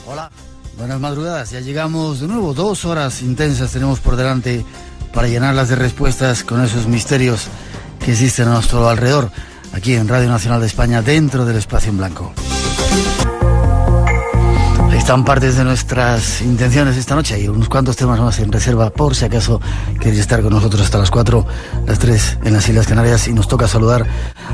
Hola, buenas madrugadas. Ya llegamos de nuevo. 2 horas intensas tenemos por delante para llenarlas de respuestas con esos misterios que existen a nuestro alrededor, aquí en Radio Nacional de España, dentro del Espacio en Blanco. Ahí están partes de nuestras intenciones esta noche y unos cuantos temas más en reserva por si acaso queréis estar con nosotros hasta las 4, las 3 en las Islas Canarias. Y nos toca saludar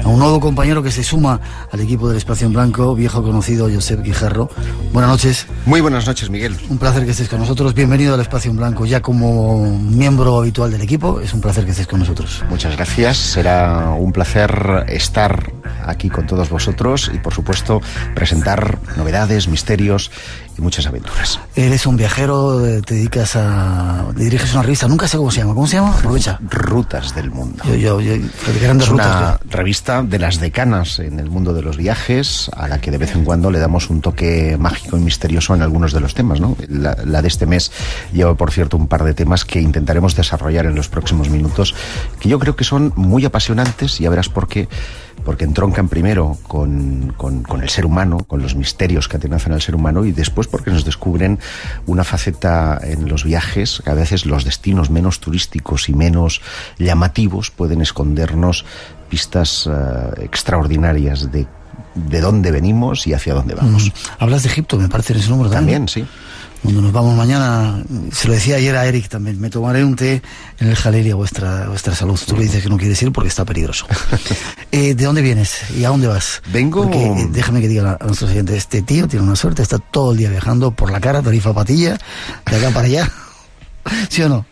a un nuevo compañero que se suma al equipo del Espacio en Blanco, viejo conocido, Josep Guijarro. Buenas noches. Muy buenas noches, Miguel. Un placer que estés con nosotros. Bienvenido al Espacio en Blanco, ya como miembro habitual del equipo. Es un placer que estés con nosotros. Muchas gracias. Será un placer estar aquí con todos vosotros y, por supuesto, presentar novedades, misterios y muchas aventuras. Eres un viajero, te diriges a una revista, nunca sé cómo se llama. ¿Cómo se llama? Aprovecha. Rutas del Mundo. Es una revista de las decanas en el mundo de los viajes, a la que de vez en cuando le damos un toque mágico y misterioso en algunos de los temas, ¿no? La de este mes lleva, por cierto, un par de temas que intentaremos desarrollar en los próximos minutos, que yo creo que son muy apasionantes, y ya verás por qué. Porque entroncan primero con el ser humano, con los misterios que atenazan al ser humano, y después porque nos descubren una faceta en los viajes, que a veces los destinos menos turísticos y menos llamativos pueden escondernos pistas extraordinarias de dónde venimos y hacia dónde vamos. Hablas de Egipto, me parece, en ese número también, sí. Cuando nos vamos mañana, se lo decía ayer a Eric también, me tomaré un té en el Jaleli a vuestra salud. Tú le dices que no quieres ir porque está peligroso. ¿De dónde vienes y a dónde vas? Vengo... Porque, déjame que diga a nuestros oyentes, este tío tiene una suerte, está todo el día viajando por la cara, tarifa patilla, de acá para allá. ¿Sí o no?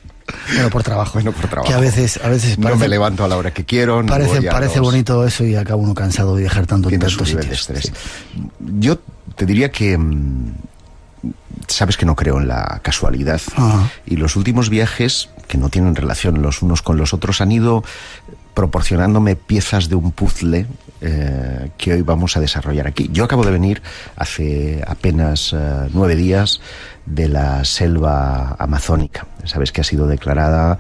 Bueno, por trabajo. Que a veces parece, no me levanto a la hora que quiero. Parece bonito eso y acaba uno cansado de viajar tanto en tantos sitios. Sí. Yo te diría que... Sabes que no creo en la casualidad. Y los últimos viajes, que no tienen relación los unos con los otros, han ido proporcionándome piezas de un puzzle que hoy vamos a desarrollar aquí. Yo acabo de venir hace apenas 9 días de la selva amazónica. Sabes que ha sido declarada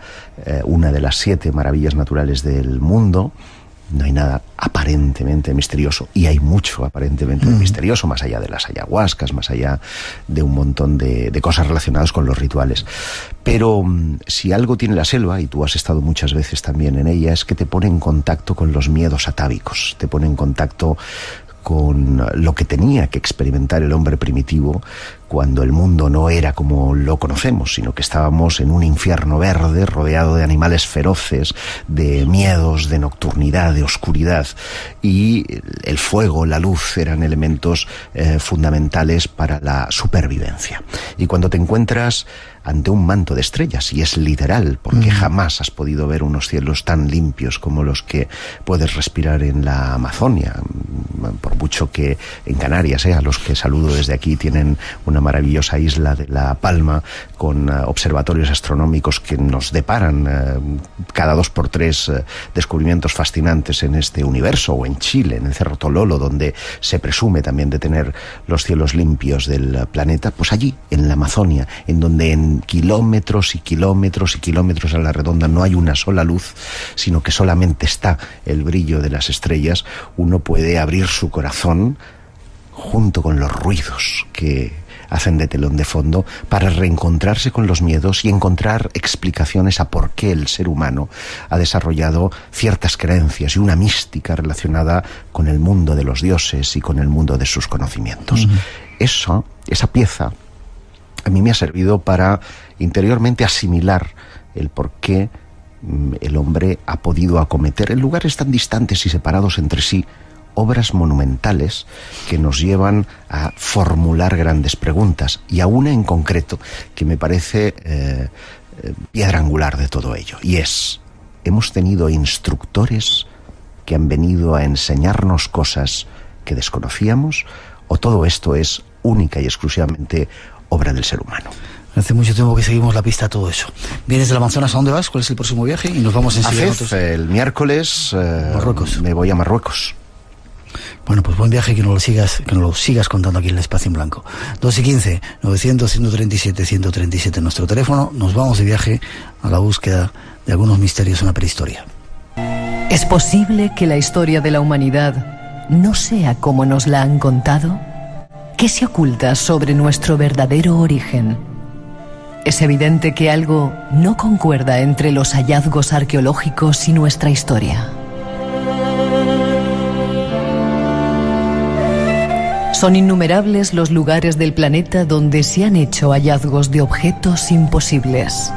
una de las 7 maravillas naturales del mundo. No hay nada aparentemente misterioso, y hay mucho aparentemente misterioso, más allá de las ayahuascas, más allá de un montón de cosas relacionadas con los rituales. Pero si algo tiene la selva, y tú has estado muchas veces también en ella, es que te pone en contacto con los miedos atávicos, te pone en contacto con lo que tenía que experimentar el hombre primitivo cuando el mundo no era como lo conocemos, sino que estábamos en un infierno verde rodeado de animales feroces, de miedos, de nocturnidad, de oscuridad, y el fuego, la luz eran elementos fundamentales para la supervivencia. Y cuando te encuentras ante un manto de estrellas, y es literal, porque jamás has podido ver unos cielos tan limpios como los que puedes respirar en la Amazonia, por mucho que en Canarias, a los que saludo desde aquí, tienen una maravillosa isla de La Palma con observatorios astronómicos que nos deparan cada 2 por 3 descubrimientos fascinantes en este universo, o en Chile, en el Cerro Tololo, donde se presume también de tener los cielos limpios del planeta. Pues allí, en la Amazonia, en donde en kilómetros y kilómetros y kilómetros a la redonda no hay una sola luz, sino que solamente está el brillo de las estrellas, uno puede abrir su corazón junto con los ruidos que hacen de telón de fondo para reencontrarse con los miedos y encontrar explicaciones a por qué el ser humano ha desarrollado ciertas creencias y una mística relacionada con el mundo de los dioses y con el mundo de sus conocimientos. Esa pieza a mí me ha servido para interiormente asimilar el por qué el hombre ha podido acometer en lugares tan distantes y separados entre sí obras monumentales que nos llevan a formular grandes preguntas, y a una en concreto que me parece piedra angular de todo ello, y es: hemos tenido instructores que han venido a enseñarnos cosas que desconocíamos, o todo esto es única y exclusivamente obra del ser humano. Hace mucho tiempo que seguimos la pista a todo eso. ¿Vienes del Amazonas? ¿A dónde vas? ¿Cuál es el próximo viaje? Y nos vamos enseguida. El miércoles Marruecos. Me voy a Marruecos. Bueno, pues buen viaje, que nos lo sigas contando aquí en el Espacio en Blanco. 2:15, 900-137-137 nuestro teléfono. Nos vamos de viaje a la búsqueda de algunos misterios en la prehistoria. ¿Es posible que la historia de la humanidad no sea como nos la han contado? ¿Qué se oculta sobre nuestro verdadero origen? Es evidente que algo no concuerda entre los hallazgos arqueológicos y nuestra historia. Son innumerables los lugares del planeta donde se han hecho hallazgos de objetos imposibles.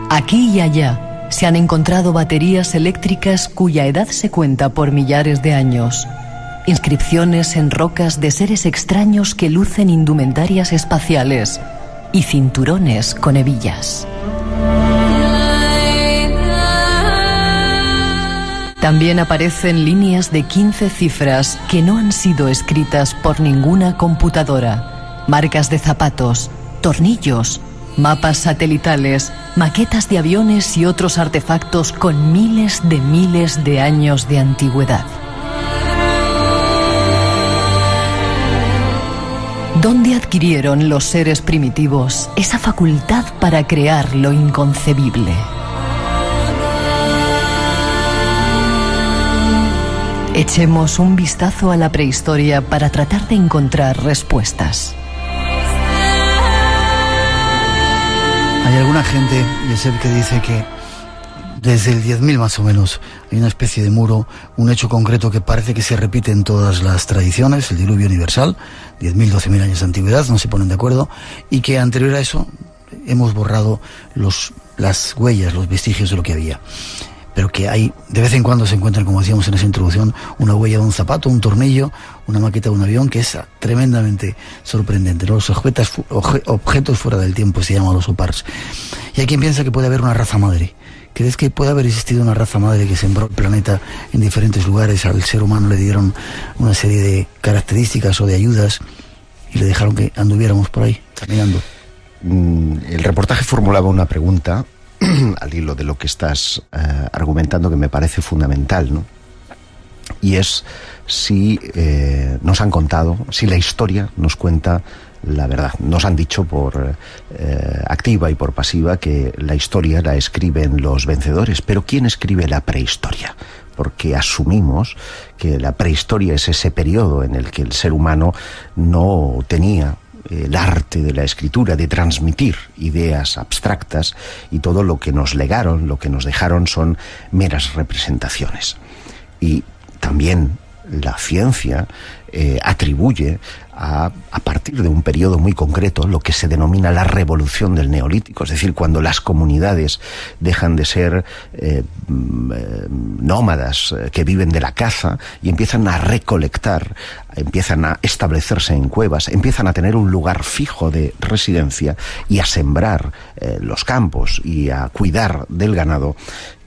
Aquí y allá se han encontrado baterías eléctricas cuya edad se cuenta por millares de años, inscripciones en rocas de seres extraños que lucen indumentarias espaciales y cinturones con hebillas. También aparecen líneas de 15 cifras que no han sido escritas por ninguna computadora, marcas de zapatos, tornillos, mapas satelitales, maquetas de aviones y otros artefactos con miles de años de antigüedad. ¿Dónde adquirieron los seres primitivos esa facultad para crear lo inconcebible? Echemos un vistazo a la prehistoria para tratar de encontrar respuestas. Hay alguna gente, Josep, que dice que desde el 10.000 más o menos hay una especie de muro, un hecho concreto que parece que se repite en todas las tradiciones, el diluvio universal, 10.000, 12.000 años de antigüedad, no se ponen de acuerdo, y que anterior a eso hemos borrado las huellas, los vestigios de lo que había. Pero que hay, de vez en cuando se encuentran, como decíamos en esa introducción, una huella de un zapato, un tornillo, una maqueta de un avión, que es tremendamente sorprendente. Los objetos fuera del tiempo se llaman los OPARS. Y hay quien piensa que puede haber una raza madre. ¿Crees que puede haber existido una raza madre que sembró el planeta en diferentes lugares? Al ser humano le dieron una serie de características o de ayudas y le dejaron que anduviéramos por ahí, caminando. El reportaje formulaba una pregunta al hilo de lo que estás argumentando, que me parece fundamental, ¿no? Y es si nos han contado, si la historia nos cuenta la verdad. Nos han dicho por activa y por pasiva que la historia la escriben los vencedores, pero ¿quién escribe la prehistoria? Porque asumimos que la prehistoria es ese periodo en el que el ser humano no tenía el arte de la escritura, de transmitir ideas abstractas, y todo lo que nos legaron, lo que nos dejaron, son meras representaciones. Y también la ciencia atribuye a partir de un periodo muy concreto lo que se denomina la revolución del Neolítico, es decir, cuando las comunidades dejan de ser nómadas que viven de la caza y empiezan a recolectar, empiezan a establecerse en cuevas, empiezan a tener un lugar fijo de residencia y a sembrar los campos y a cuidar del ganado,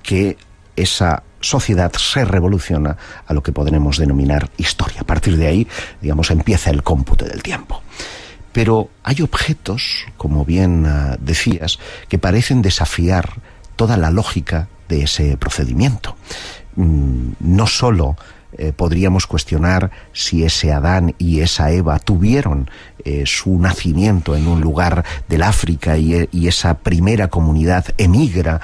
que esa sociedad se revoluciona a lo que podremos denominar historia. A partir de ahí, digamos, empieza el cómputo del tiempo. Pero hay objetos, como bien decías, que parecen desafiar toda la lógica de ese procedimiento. No solo podríamos cuestionar si ese Adán y esa Eva tuvieron su nacimiento en un lugar del África y esa primera comunidad emigra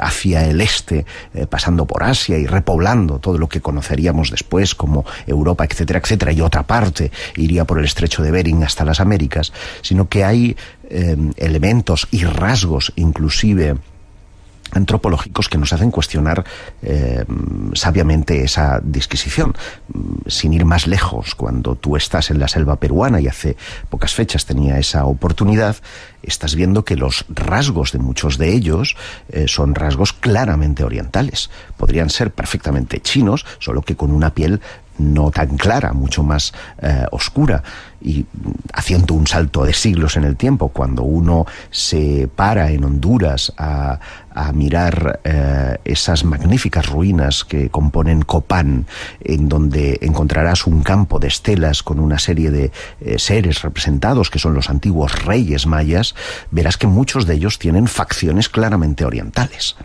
hacia el este, pasando por Asia y repoblando todo lo que conoceríamos después como Europa, etcétera, etcétera, y otra parte iría por el estrecho de Bering hasta las Américas, sino que hay elementos y rasgos inclusive antropológicos que nos hacen cuestionar sabiamente esa disquisición. Sin ir más lejos, cuando tú estás en la selva peruana, y hace pocas fechas tenía esa oportunidad, estás viendo que los rasgos de muchos de ellos son rasgos claramente orientales. Podrían ser perfectamente chinos, solo que con una piel no tan clara, mucho más oscura, y haciendo un salto de siglos en el tiempo, cuando uno se para en Honduras a mirar esas magníficas ruinas que componen Copán, en donde encontrarás un campo de estelas con una serie de seres representados que son los antiguos reyes mayas, verás que muchos de ellos tienen facciones claramente orientales.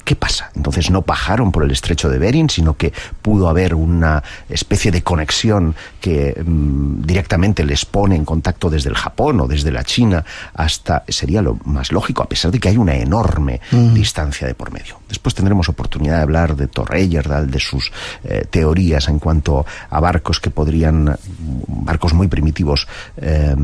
¿Qué pasa? Entonces no bajaron por el estrecho de Bering, sino que pudo haber una especie de conexión que directamente les pone en contacto desde el Japón o desde la China hasta... Sería lo más lógico, a pesar de que hay una enorme distancia de por medio. Después tendremos oportunidad de hablar de Thor Heyerdahl, de sus teorías en cuanto a barcos que podrían, barcos muy primitivos,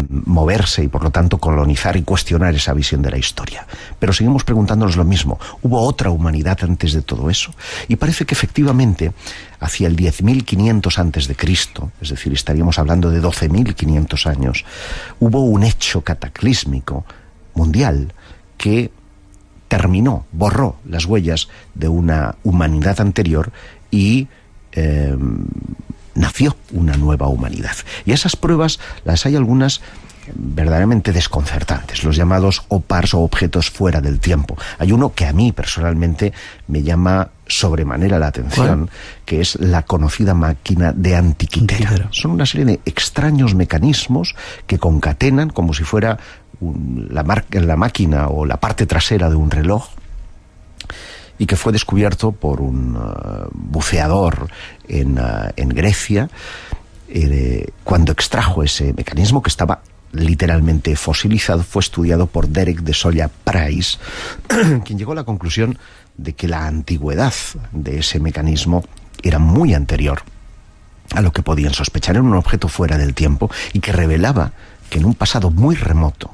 moverse y por lo tanto colonizar y cuestionar esa visión de la historia. Pero seguimos preguntándonos lo mismo. ¿Hubo otra humanidad antes de todo eso? Y parece que efectivamente hacia el 10.500 antes de Cristo, es decir, estaríamos hablando de 12.500 años, hubo un hecho cataclísmico mundial que terminó, borró las huellas de una humanidad anterior y nació una nueva humanidad. Y esas pruebas las hay algunas verdaderamente desconcertantes, los llamados OPARs o objetos fuera del tiempo. Hay uno que a mí personalmente me llama sobremanera la atención, ¿cuál? Que es la conocida máquina de Antikythera. Son una serie de extraños mecanismos que concatenan como si fuera la máquina o la parte trasera de un reloj, y que fue descubierto por un buceador en Grecia, cuando extrajo ese mecanismo que estaba literalmente fosilizado. Fue estudiado por Derek de Solla Price, quien llegó a la conclusión de que la antigüedad de ese mecanismo era muy anterior a lo que podían sospechar. Era un objeto fuera del tiempo y que revelaba que en un pasado muy remoto,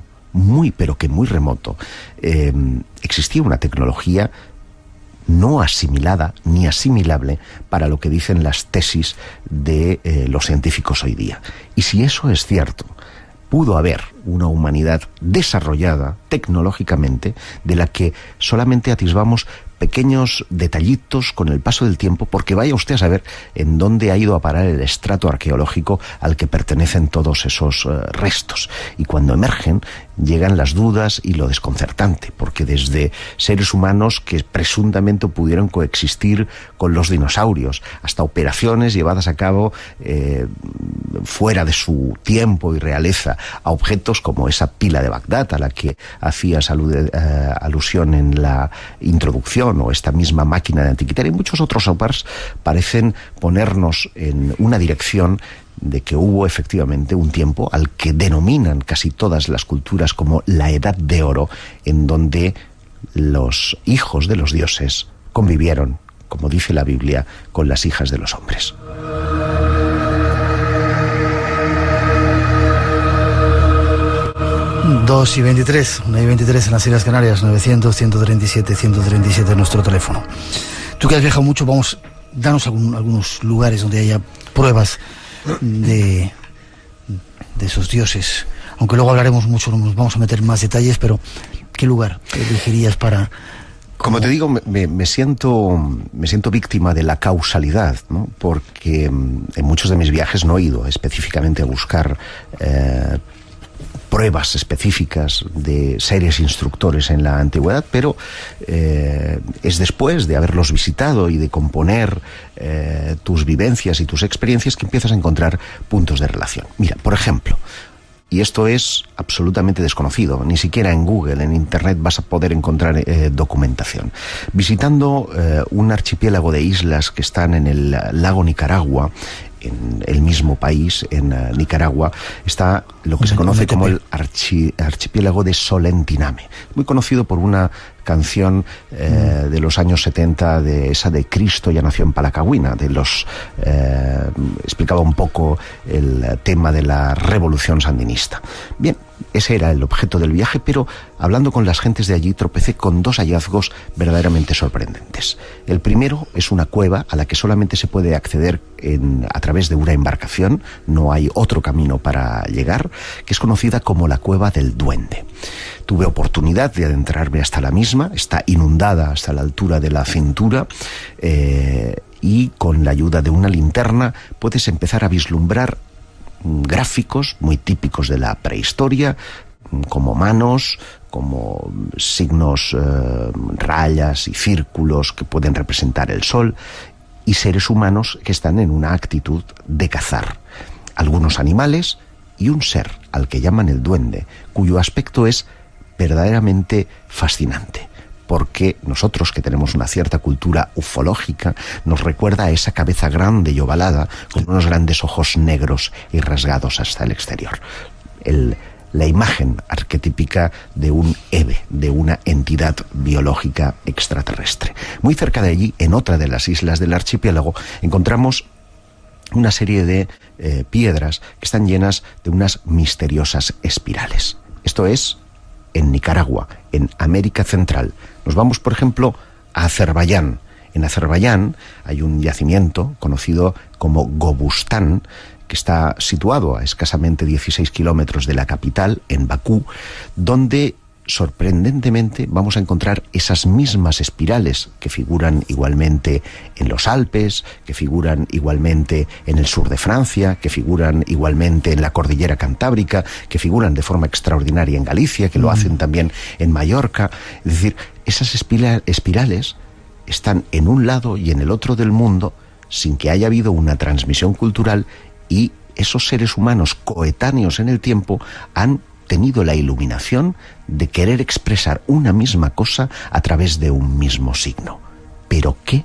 pero que muy remoto, existía una tecnología no asimilada ni asimilable para lo que dicen las tesis de los científicos hoy día. Y si eso es cierto, pudo haber una humanidad desarrollada tecnológicamente de la que solamente atisbamos pequeños detallitos con el paso del tiempo, porque vaya usted a saber en dónde ha ido a parar el estrato arqueológico al que pertenecen todos esos restos. Y cuando emergen, llegan las dudas y lo desconcertante, porque desde seres humanos que presuntamente pudieron coexistir con los dinosaurios, hasta operaciones llevadas a cabo fuera de su tiempo y realeza, a objetos como esa pila de Bagdad a la que hacías alusión en la introducción, o esta misma máquina de Antikythera, y muchos otros OPARs parecen ponernos en una dirección de que hubo efectivamente un tiempo al que denominan casi todas las culturas como la Edad de Oro, en donde los hijos de los dioses convivieron, como dice la Biblia, con las hijas de los hombres. Dos y 23, 1:23 en las Islas Canarias, 900-137-137 nuestro teléfono. Tú que has viajado mucho, danos algunos lugares donde haya pruebas de esos dioses. Aunque luego hablaremos mucho, nos vamos a meter en más detalles, pero ¿qué lugar elegirías para...? Como te digo, me siento víctima de la causalidad, ¿no? Porque en muchos de mis viajes no he ido específicamente a buscar pruebas específicas de seres instructores en la antigüedad, pero es después de haberlos visitado y de componer tus vivencias y tus experiencias que empiezas a encontrar puntos de relación. Mira, por ejemplo, y esto es absolutamente desconocido, ni siquiera en Google, en Internet vas a poder encontrar documentación. Visitando un archipiélago de islas que están en el lago Nicaragua, en el mismo país, en Nicaragua, está lo que se conoce como el archipiélago de Solentiname, muy conocido por una canción de los años 70, esa de Cristo ya nació en Palacagüina, explicaba un poco el tema de la revolución sandinista. Bien, ese era el objeto del viaje, pero hablando con las gentes de allí tropecé con dos hallazgos verdaderamente sorprendentes. El primero es una cueva a la que solamente se puede acceder a través de una embarcación, no hay otro camino para llegar, que es conocida como la Cueva del Duende. Tuve oportunidad de adentrarme hasta la misma, está inundada hasta la altura de la cintura, y con la ayuda de una linterna puedes empezar a vislumbrar gráficos muy típicos de la prehistoria, como manos, como signos, rayas y círculos que pueden representar el sol, y seres humanos que están en una actitud de cazar. Algunos animales y un ser al que llaman el duende, cuyo aspecto es verdaderamente fascinante. porque nosotros, que tenemos una cierta cultura ufológica, nos recuerda a esa cabeza grande y ovalada con unos grandes ojos negros y rasgados hasta el exterior. La imagen arquetípica de un EVE, de una entidad biológica extraterrestre. Muy cerca de allí, en otra de las islas del archipiélago, encontramos una serie de piedras que están llenas de unas misteriosas espirales. Esto es en Nicaragua, en América Central. Nos vamos, por ejemplo, a Azerbaiyán. En Azerbaiyán hay un yacimiento conocido como Gobustán, que está situado a escasamente 16 kilómetros de la capital, en Bakú, donde sorprendentemente vamos a encontrar esas mismas espirales que figuran igualmente en los Alpes, que figuran igualmente en el sur de Francia, que figuran igualmente en la cordillera cantábrica, que figuran de forma extraordinaria en Galicia, que lo hacen también en Mallorca. Es decir, esas espirales están en un lado y en el otro del mundo sin que haya habido una transmisión cultural, y esos seres humanos coetáneos en el tiempo han tenido la iluminación de querer expresar una misma cosa a través de un mismo signo. ¿Pero qué?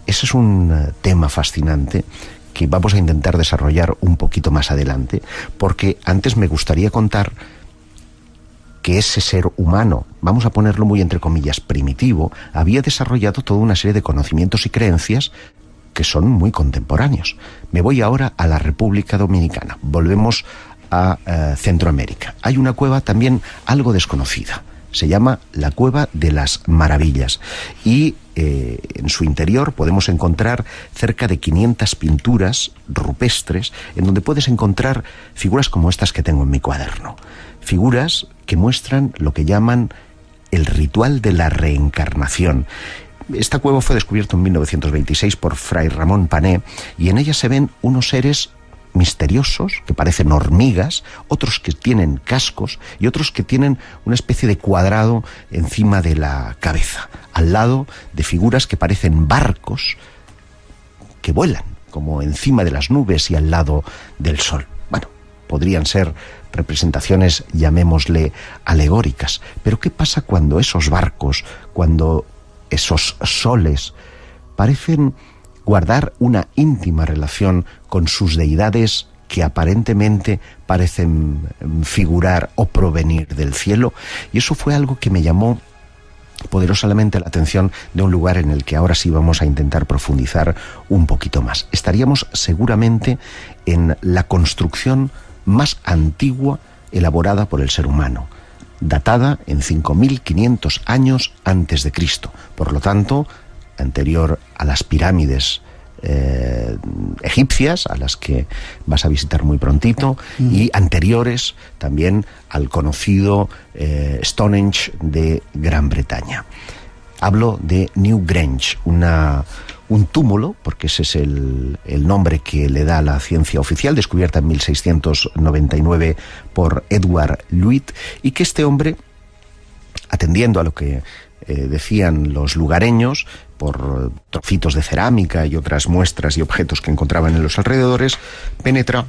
Ese es un tema fascinante que vamos a intentar desarrollar un poquito más adelante, porque antes me gustaría contar que ese ser humano, vamos a ponerlo muy entre comillas, primitivo, había desarrollado toda una serie de conocimientos y creencias que son muy contemporáneos. Me voy ahora a la República Dominicana. Volvemos a Centroamérica. Hay una cueva también algo desconocida. Se llama la Cueva de las Maravillas. Y en su interior podemos encontrar cerca de 500 pinturas rupestres, en donde puedes encontrar figuras como estas que tengo en mi cuaderno. Figuras que muestran lo que llaman el ritual de la reencarnación. Esta cueva fue descubierta en 1926 por Fray Ramón Pané, y en ella se ven unos seres misteriosos que parecen hormigas, otros que tienen cascos y otros que tienen una especie de cuadrado encima de la cabeza, al lado de figuras que parecen barcos que vuelan, como encima de las nubes y al lado del sol. Bueno, podrían ser representaciones, llamémosle, alegóricas. Pero ¿qué pasa cuando esos barcos, cuando esos soles parecen guardar una íntima relación con sus deidades que aparentemente parecen figurar o provenir del cielo? Y eso fue algo que me llamó poderosamente la atención de un lugar en el que ahora sí vamos a intentar profundizar un poquito más. Estaríamos seguramente en la construcción más antigua elaborada por el ser humano, datada en 5.500 años antes de Cristo, por lo tanto, anterior a las pirámides egipcias, a las que vas a visitar muy prontito, y anteriores también al conocido Stonehenge de Gran Bretaña. Hablo de Newgrange, un túmulo, porque ese es el nombre que le da la ciencia oficial, descubierta en 1699 por Edward Luit, y que este hombre, atendiendo a lo que decían los lugareños, por trocitos de cerámica y otras muestras y objetos que encontraban en los alrededores, penetra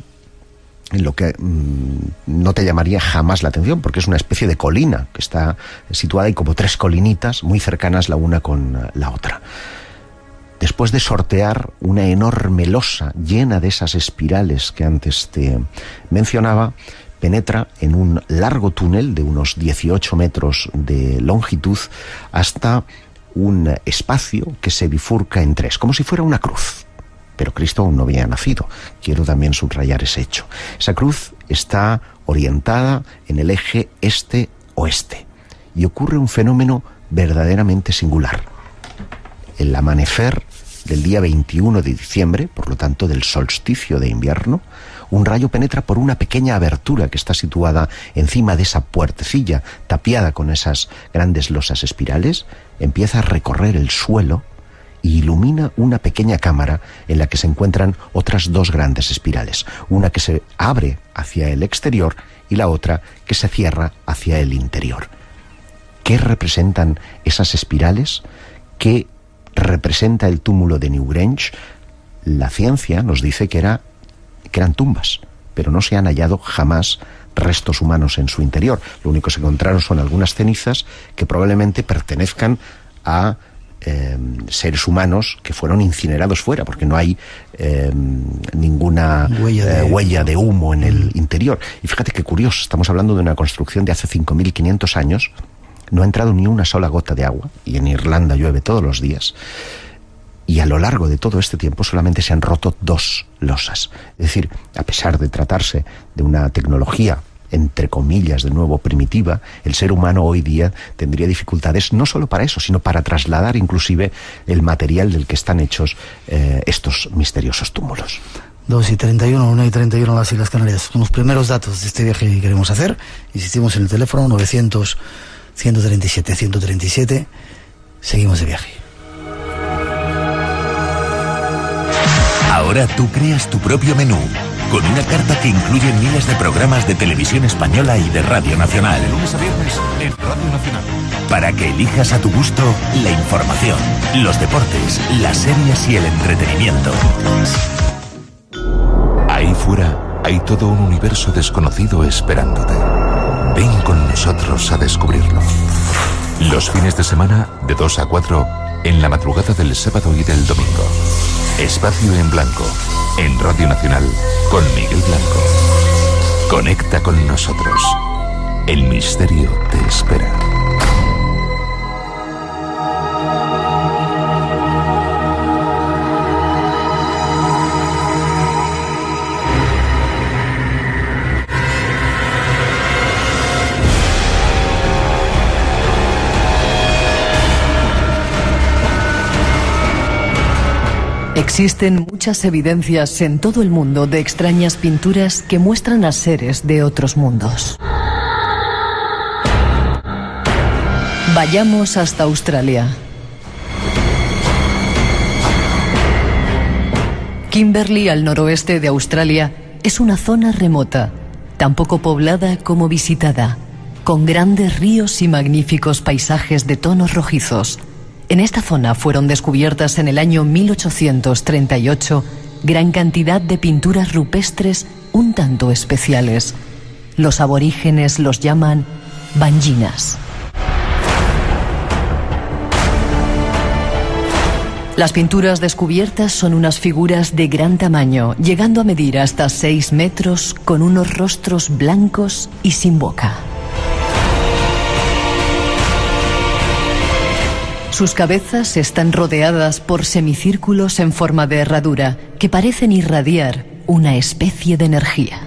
en lo que no te llamaría jamás la atención, porque es una especie de colina que está situada, y como 3 colinitas muy cercanas la una con la otra. Después de sortear una enorme losa llena de esas espirales que antes te mencionaba, penetra en un largo túnel de unos 18 metros de longitud hasta un espacio que se bifurca en 3, como si fuera una cruz. Pero Cristo aún no había nacido. Quiero también subrayar ese hecho. Esa cruz está orientada en el eje este-oeste, y ocurre un fenómeno verdaderamente singular. El amanecer del día 21 de diciembre, por lo tanto del solsticio de invierno, un rayo penetra por una pequeña abertura que está situada encima de esa puertecilla tapiada con esas grandes losas espirales, empieza a recorrer el suelo y ilumina una pequeña cámara en la que se encuentran otras 2 grandes espirales, una que se abre hacia el exterior y la otra que se cierra hacia el interior. ¿Qué representan esas espirales? ¿Qué representa el túmulo de Newgrange? La ciencia nos dice que eran tumbas, pero no se han hallado jamás restos humanos en su interior. Lo único que se encontraron son algunas cenizas que probablemente pertenezcan a seres humanos que fueron incinerados fuera, porque no hay ninguna huella de humo en el interior. Y fíjate qué curioso, estamos hablando de una construcción de hace 5.500 años, no ha entrado ni una sola gota de agua, y en Irlanda llueve todos los días, y a lo largo de todo este tiempo solamente se han roto 2 losas. Es decir, a pesar de tratarse de una tecnología entre comillas, de nuevo, primitiva, el ser humano hoy día tendría dificultades no solo para eso, sino para trasladar inclusive el material del que están hechos estos misteriosos túmulos. 2:31, 1:31 en las Islas Canarias. Con los primeros datos de este viaje que queremos hacer, insistimos en el teléfono 900-137-137. Seguimos de viaje. Ahora tú creas tu propio menú, con una carta que incluye miles de programas de televisión española y de Radio Nacional. De lunes a viernes en Radio Nacional. Para que elijas a tu gusto la información, los deportes, las series y el entretenimiento. Ahí fuera hay todo un universo desconocido esperándote. Ven con nosotros a descubrirlo. Los fines de semana, de 2 a 4, en la madrugada del sábado y del domingo. Espacio en Blanco, en Radio Nacional, con Miguel Blanco. Conecta con nosotros. El misterio te espera. Existen muchas evidencias en todo el mundo de extrañas pinturas que muestran a seres de otros mundos. Vayamos hasta Australia. Kimberley, al noroeste de Australia, es una zona remota, tan poco poblada como visitada, con grandes ríos y magníficos paisajes de tonos rojizos. En esta zona fueron descubiertas en el año 1838 gran cantidad de pinturas rupestres un tanto especiales. Los aborígenes los llaman banginas. Las pinturas descubiertas son unas figuras de gran tamaño, llegando a medir hasta 6 metros, con unos rostros blancos y sin boca. Sus cabezas están rodeadas por semicírculos en forma de herradura que parecen irradiar una especie de energía.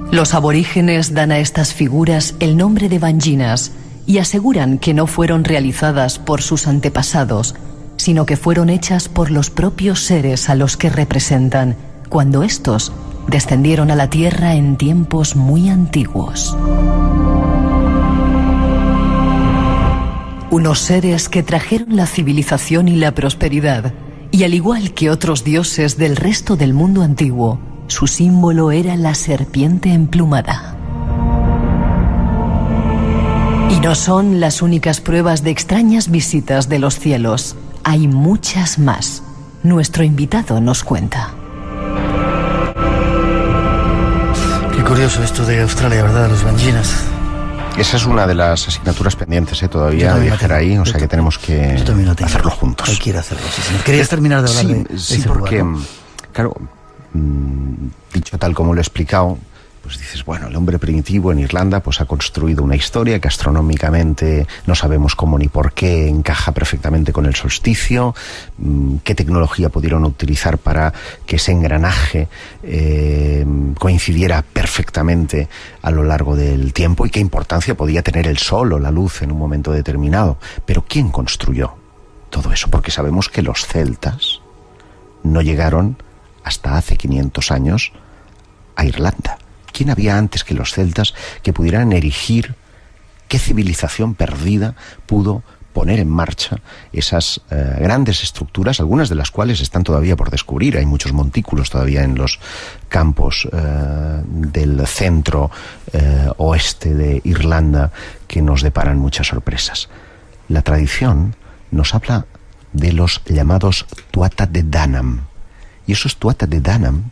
Los aborígenes dan a estas figuras el nombre de banginas y aseguran que no fueron realizadas por sus antepasados, sino que fueron hechas por los propios seres a los que representan, cuando estos descendieron a la Tierra en tiempos muy antiguos. Unos seres que trajeron la civilización y la prosperidad, y al igual que otros dioses del resto del mundo antiguo, su símbolo era la serpiente emplumada. Y no son las únicas pruebas de extrañas visitas de los cielos. Hay muchas más. Nuestro invitado nos cuenta. Qué curioso esto de Australia, ¿verdad? Los banginas. Esa es una de las asignaturas pendientes todavía, viajar ahí, o sea que tenemos que hacerlo juntos. Hay que ir a hacerlo, sí, señor. ¿Querías terminar de hablar de sí, porque, lugar, ¿no? Claro, dicho tal como lo he explicado, pues dices, bueno, el hombre primitivo en Irlanda pues ha construido una historia que astronómicamente no sabemos cómo ni por qué encaja perfectamente con el solsticio, qué tecnología pudieron utilizar para que ese engranaje coincidiera perfectamente a lo largo del tiempo y qué importancia podía tener el sol o la luz en un momento determinado. Pero ¿quién construyó todo eso? Porque sabemos que los celtas no llegaron hasta hace 500 años a Irlanda. ¿Quién había antes que los celtas que pudieran erigir? ¿Qué civilización perdida pudo poner en marcha esas grandes estructuras, algunas de las cuales están todavía por descubrir? Hay muchos montículos todavía en los campos del centro oeste de Irlanda que nos deparan muchas sorpresas. La tradición nos habla de los llamados Tuatha de Danann, Y esos Tuatha de Danann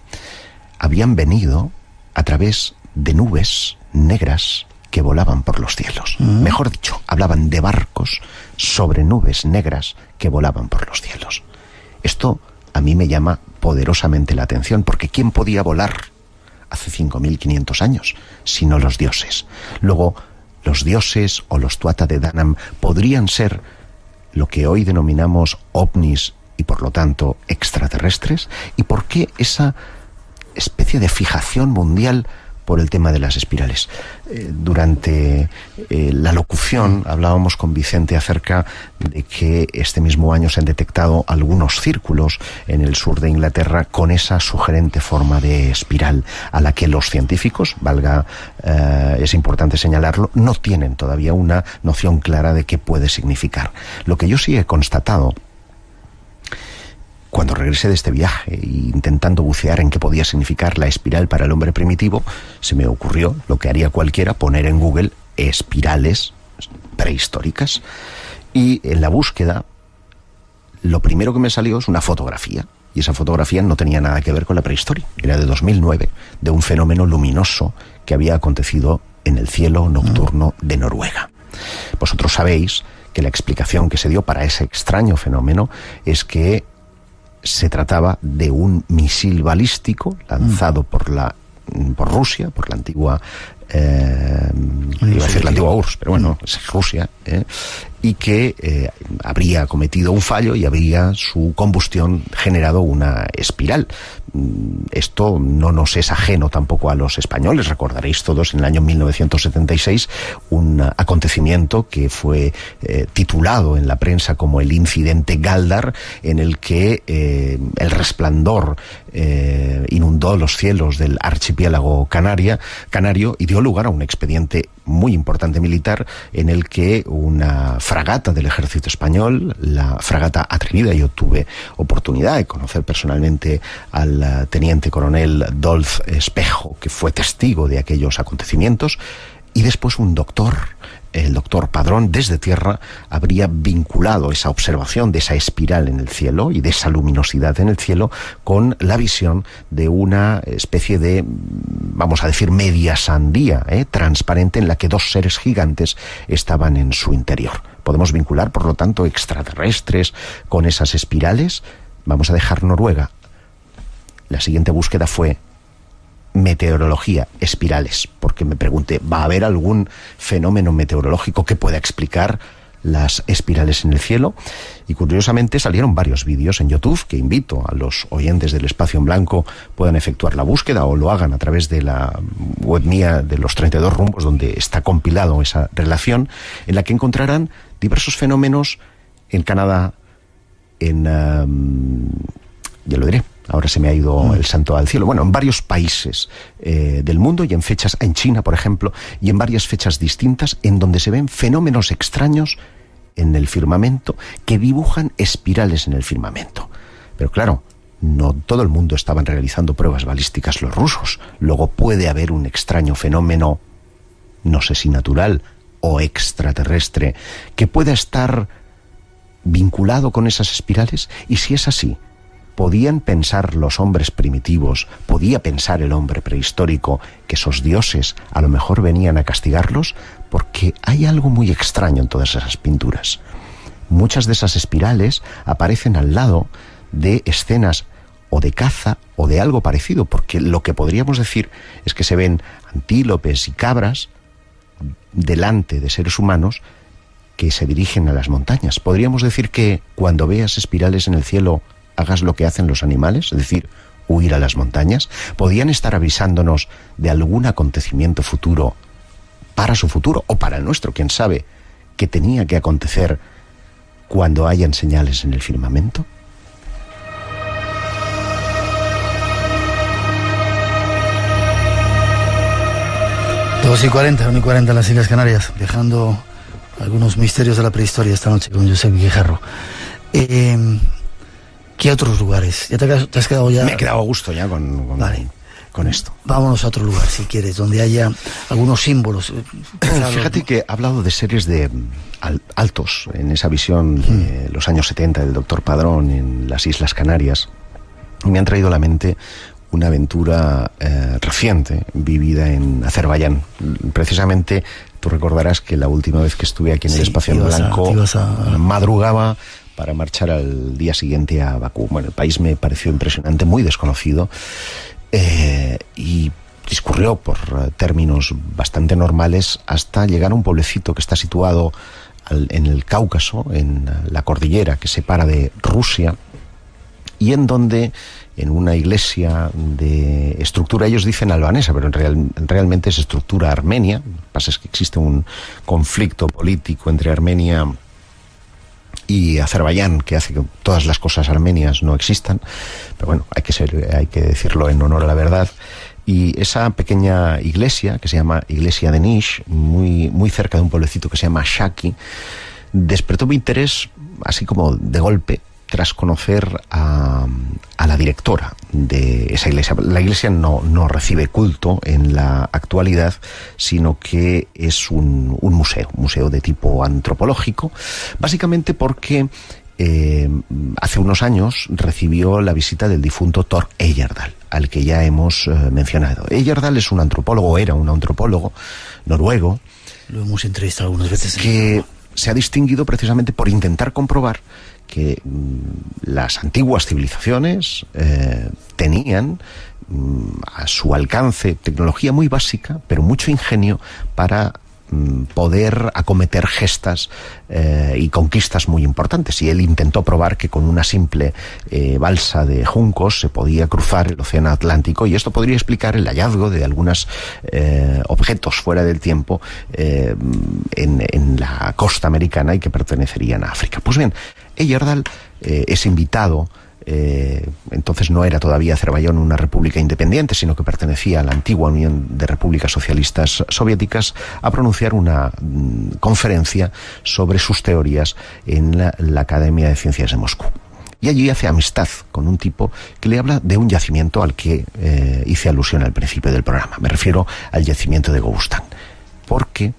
habían venido a través de nubes negras que volaban por los cielos. Mejor dicho, hablaban de barcos sobre nubes negras que volaban por los cielos. Esto a mí me llama poderosamente la atención, porque ¿quién podía volar hace 5.500 años sino los dioses? Luego, los dioses o los Tuatha de Danann podrían ser lo que hoy denominamos ovnis y por lo tanto extraterrestres. ¿Y por qué esa especie de fijación mundial por el tema de las espirales? Durante la locución hablábamos con Vicente acerca de que este mismo año se han detectado algunos círculos en el sur de Inglaterra con esa sugerente forma de espiral, a la que los científicos, es importante señalarlo, no tienen todavía una noción clara de qué puede significar. Lo que yo sí he constatado cuando regresé de este viaje, intentando bucear en qué podía significar la espiral para el hombre primitivo, se me ocurrió lo que haría cualquiera: poner en Google espirales prehistóricas. Y en la búsqueda, lo primero que me salió es una fotografía. Y esa fotografía no tenía nada que ver con la prehistoria. Era de 2009, de un fenómeno luminoso que había acontecido en el cielo nocturno de Noruega. Vosotros sabéis que la explicación que se dio para ese extraño fenómeno es que se trataba de un misil balístico lanzado por Rusia, por la antigua iba a decir la antigua URSS, pero bueno, es Rusia, y que habría cometido un fallo y habría su combustión generado una espiral. Esto no nos es ajeno tampoco a los españoles. Recordaréis todos en el año 1976 un acontecimiento que fue titulado en la prensa como el incidente Galdar, en el que el resplandor inundó los cielos del archipiélago canario y dio lugar a un expediente muy importante militar en el que una fragata del ejército español, la fragata Atrevida, yo tuve oportunidad de conocer personalmente al teniente coronel Dolph Espejo, que fue testigo de aquellos acontecimientos, y después un doctor, el doctor Padrón, desde tierra, habría vinculado esa observación de esa espiral en el cielo y de esa luminosidad en el cielo con la visión de una especie de, vamos a decir, media sandía transparente, en la que dos seres gigantes estaban en su interior. Podemos vincular, por lo tanto, extraterrestres con esas espirales. Vamos a dejar Noruega. La siguiente búsqueda fue meteorología, espirales, porque me pregunté, ¿va a haber algún fenómeno meteorológico que pueda explicar las espirales en el cielo? Y curiosamente salieron varios vídeos en YouTube, que invito a los oyentes del Espacio en Blanco puedan efectuar la búsqueda o lo hagan a través de la web mía de los 32 rumbos, donde está compilado esa relación, en la que encontrarán diversos fenómenos en Canadá, ya lo diré, ahora se me ha ido el santo al cielo. Bueno, en varios países del mundo y en fechas, en China, por ejemplo, y en varias fechas distintas, en donde se ven fenómenos extraños en el firmamento que dibujan espirales en el firmamento. Pero claro, no todo el mundo estaban realizando pruebas balísticas los rusos. Luego puede haber un extraño fenómeno, no sé si natural o extraterrestre, que pueda estar vinculado con esas espirales. Y si es así, ¿podían pensar los hombres primitivos, podía pensar el hombre prehistórico que esos dioses a lo mejor venían a castigarlos? Porque hay algo muy extraño en todas esas pinturas. Muchas de esas espirales aparecen al lado de escenas o de caza o de algo parecido, porque lo que podríamos decir es que se ven antílopes y cabras delante de seres humanos que se dirigen a las montañas. Podríamos decir que cuando veas espirales en el cielo, hagas lo que hacen los animales, es decir, huir a las montañas. ¿Podían estar avisándonos de algún acontecimiento futuro, para su futuro o para el nuestro, quién sabe, que tenía que acontecer cuando hayan señales en el firmamento? Dos y 40 en las Islas Canarias, viajando algunos misterios de la prehistoria esta noche con Josep Guijarro. ¿Qué otros lugares? ¿Ya te has quedado ya? Me he quedado a gusto ya con esto. Vámonos a otro lugar, si quieres, donde haya algunos símbolos. Fíjate que ha hablado de seres de altos en esa visión de los años 70 del doctor Padrón en las Islas Canarias. me han traído a la mente una aventura reciente vivida en Azerbaiyán. Precisamente tú recordarás que la última vez que estuve aquí en el Espacio en Blanco madrugaba para marchar al día siguiente a Bakú. Bueno, el país me pareció impresionante, muy desconocido, y discurrió por términos bastante normales hasta llegar a un pueblecito que está situado en el Cáucaso, en la cordillera que separa de Rusia, y en donde, en una iglesia de estructura, ellos dicen albanesa, pero realmente es estructura armenia. Lo que pasa es que existe un conflicto político entre Armenia y Azerbaiyán que hace que todas las cosas armenias no existan, pero bueno, hay que decirlo en honor a la verdad. Y esa pequeña iglesia, que se llama Iglesia de Nish, muy, muy cerca de un pueblecito que se llama Shaki, despertó mi interés así como de golpe tras conocer a la directora de esa iglesia. La iglesia no recibe culto en la actualidad, sino que es un museo de tipo antropológico, básicamente porque hace unos años recibió la visita del difunto Thor Heyerdahl, al que ya hemos mencionado. Heyerdahl es un antropólogo, era un antropólogo noruego. Lo hemos entrevistado algunas veces. Que se ha distinguido precisamente por intentar comprobar que las antiguas civilizaciones tenían a su alcance tecnología muy básica, pero mucho ingenio para poder acometer gestas y conquistas muy importantes. Y él intentó probar que con una simple balsa de juncos se podía cruzar el océano Atlántico, y esto podría explicar el hallazgo de algunos objetos fuera del tiempo en la costa americana y que pertenecerían a África. Pues bien, Heyerdahl es invitado. Entonces no era todavía Azerbaiyán una república independiente, sino que pertenecía a la antigua Unión de Repúblicas Socialistas Soviéticas, a pronunciar una conferencia sobre sus teorías en la Academia de Ciencias de Moscú. Y allí hace amistad con un tipo que le habla de un yacimiento al que hice alusión al principio del programa. Me refiero al yacimiento de Gobustan, porque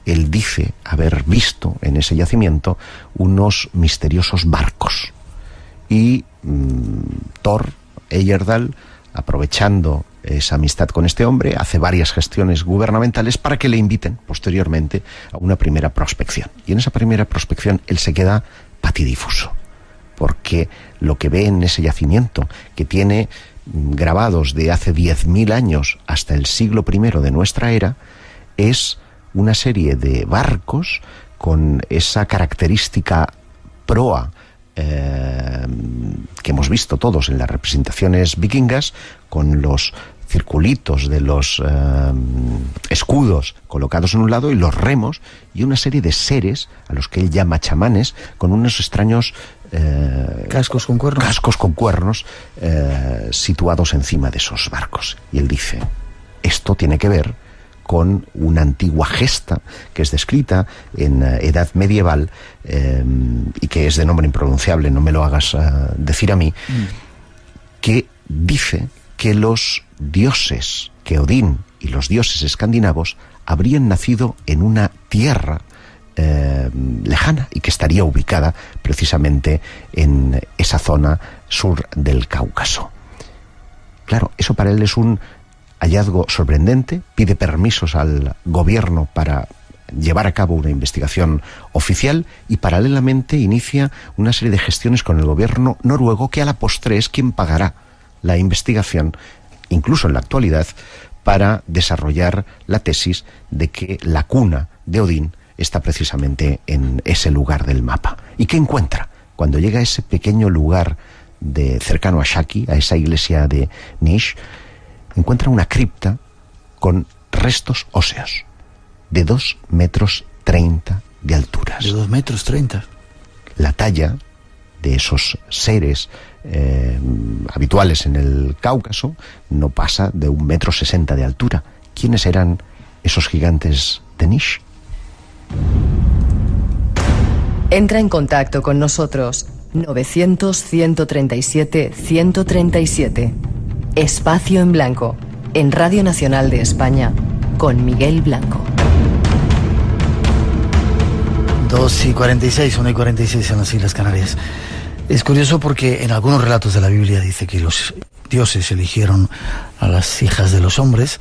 él dice haber visto en ese yacimiento unos misteriosos barcos. Y Thor Heyerdahl, aprovechando esa amistad con este hombre, hace varias gestiones gubernamentales para que le inviten posteriormente a una primera prospección. Y en esa primera prospección él se queda patidifuso, porque lo que ve en ese yacimiento, que tiene grabados de hace 10.000 años hasta el siglo I de nuestra era, es una serie de barcos con esa característica proa que hemos visto todos en las representaciones vikingas, con los circulitos de los escudos colocados en un lado y los remos, y una serie de seres a los que él llama chamanes, con unos extraños cascos con cuernos situados encima de esos barcos. Y él dice, esto tiene que ver con una antigua gesta que es descrita en edad medieval y que es de nombre impronunciable, no me lo hagas decir a mí, que dice que los dioses, que Odín y los dioses escandinavos habrían nacido en una tierra lejana y que estaría ubicada precisamente en esa zona sur del Cáucaso. Claro, eso para él es un hallazgo sorprendente, pide permisos al gobierno para llevar a cabo una investigación oficial y paralelamente inicia una serie de gestiones con el gobierno noruego, que a la postre es quien pagará la investigación, incluso en la actualidad, para desarrollar la tesis de que la cuna de Odín está precisamente en ese lugar del mapa. ¿Y qué encuentra? Cuando llega a ese pequeño lugar cercano a Shaki, a esa iglesia de Nish, encuentra una cripta con restos óseos de 2,30 metros de alturas. De 2,30 metros. La talla de esos seres habituales en el Cáucaso no pasa de 1,60 metro de altura. ¿Quiénes eran esos gigantes de Nish? Entra en contacto con nosotros. 900-137-137. Espacio en Blanco, en Radio Nacional de España, con Miguel Blanco. 2:46, 1:46 en las Islas Canarias. Es curioso porque en algunos relatos de la Biblia dice que los dioses eligieron a las hijas de los hombres,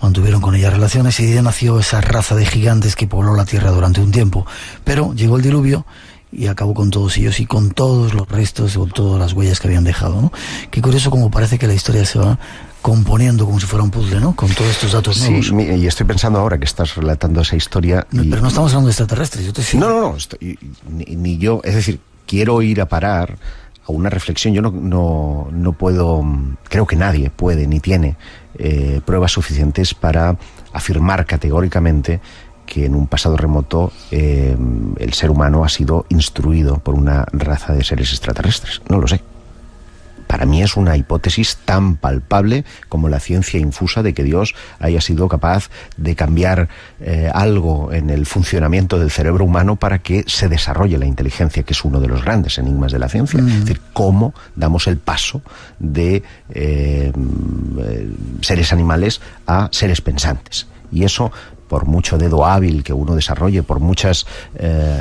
mantuvieron con ellas relaciones y de ahí nació esa raza de gigantes que pobló la tierra durante un tiempo. Pero llegó el diluvio y acabó con todos ellos y con todos los restos o todas las huellas que habían dejado, ¿no? Qué curioso como parece que la historia se va componiendo como si fuera un puzzle, ¿no? Con todos estos datos nuevos. Sí, y estoy pensando ahora que estás relatando esa historia... Pero no estamos hablando de extraterrestres, yo te sigo. No, ni yo, es decir, quiero ir a parar a una reflexión. Yo no puedo, creo que nadie puede ni tiene pruebas suficientes para afirmar categóricamente que en un pasado remoto el ser humano ha sido instruido por una raza de seres extraterrestres. No lo sé. Para mí es una hipótesis tan palpable como la ciencia infusa de que Dios haya sido capaz de cambiar algo en el funcionamiento del cerebro humano para que se desarrolle la inteligencia, que es uno de los grandes enigmas de la ciencia. Es decir, cómo damos el paso de seres animales a seres pensantes. Y eso, por mucho dedo hábil que uno desarrolle, por muchas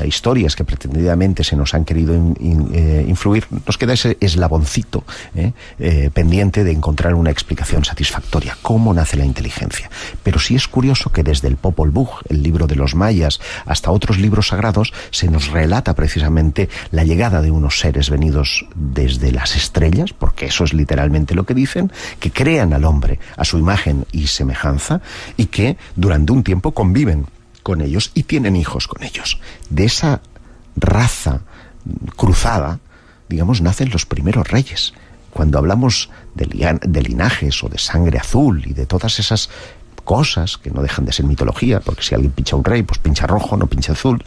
historias que pretendidamente se nos han querido influir, nos queda ese eslaboncito pendiente de encontrar una explicación satisfactoria. ¿Cómo nace la inteligencia? Pero sí es curioso que desde el Popol Vuh, el libro de los mayas, hasta otros libros sagrados, se nos relata precisamente la llegada de unos seres venidos desde las estrellas, porque eso es literalmente lo que dicen, que crean al hombre a su imagen y semejanza y que durante un tiempo conviven con ellos y tienen hijos con ellos. De esa raza cruzada, digamos, nacen los primeros reyes. Cuando hablamos de linajes o de sangre azul y de todas esas cosas que no dejan de ser mitología, porque si alguien pincha un rey, pues pincha rojo, no pincha azul,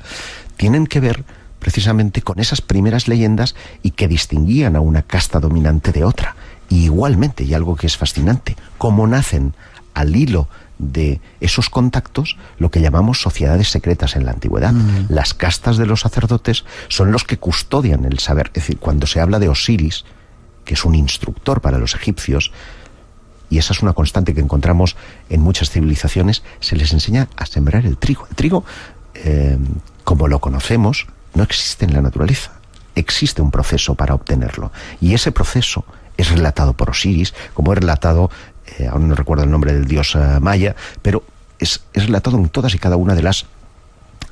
tienen que ver precisamente con esas primeras leyendas y que distinguían a una casta dominante de otra. Y igualmente, y algo que es fascinante, cómo nacen al hilo de esos contactos lo que llamamos sociedades secretas en la antigüedad. Las castas de los sacerdotes son los que custodian el saber. Es decir, cuando se habla de Osiris, que es un instructor para los egipcios, y esa es una constante que encontramos en muchas civilizaciones, se les enseña a sembrar el trigo. El trigo, como lo conocemos, no existe en la naturaleza. Existe un proceso para obtenerlo. Y ese proceso es relatado por Osiris, como es relatado, aún no recuerdo el nombre del dios maya, pero es relatado en todas y cada una de las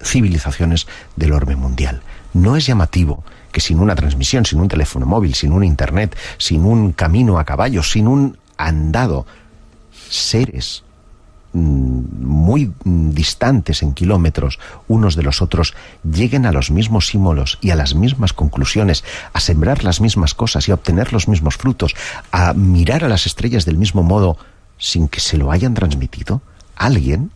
civilizaciones del orbe mundial. No es llamativo que sin una transmisión, sin un teléfono móvil, sin un internet, sin un camino a caballo, sin un andado, seres muy distantes en kilómetros unos de los otros lleguen a los mismos símbolos y a las mismas conclusiones, a sembrar las mismas cosas y a obtener los mismos frutos, a mirar a las estrellas del mismo modo sin que se lo hayan transmitido. Alguien,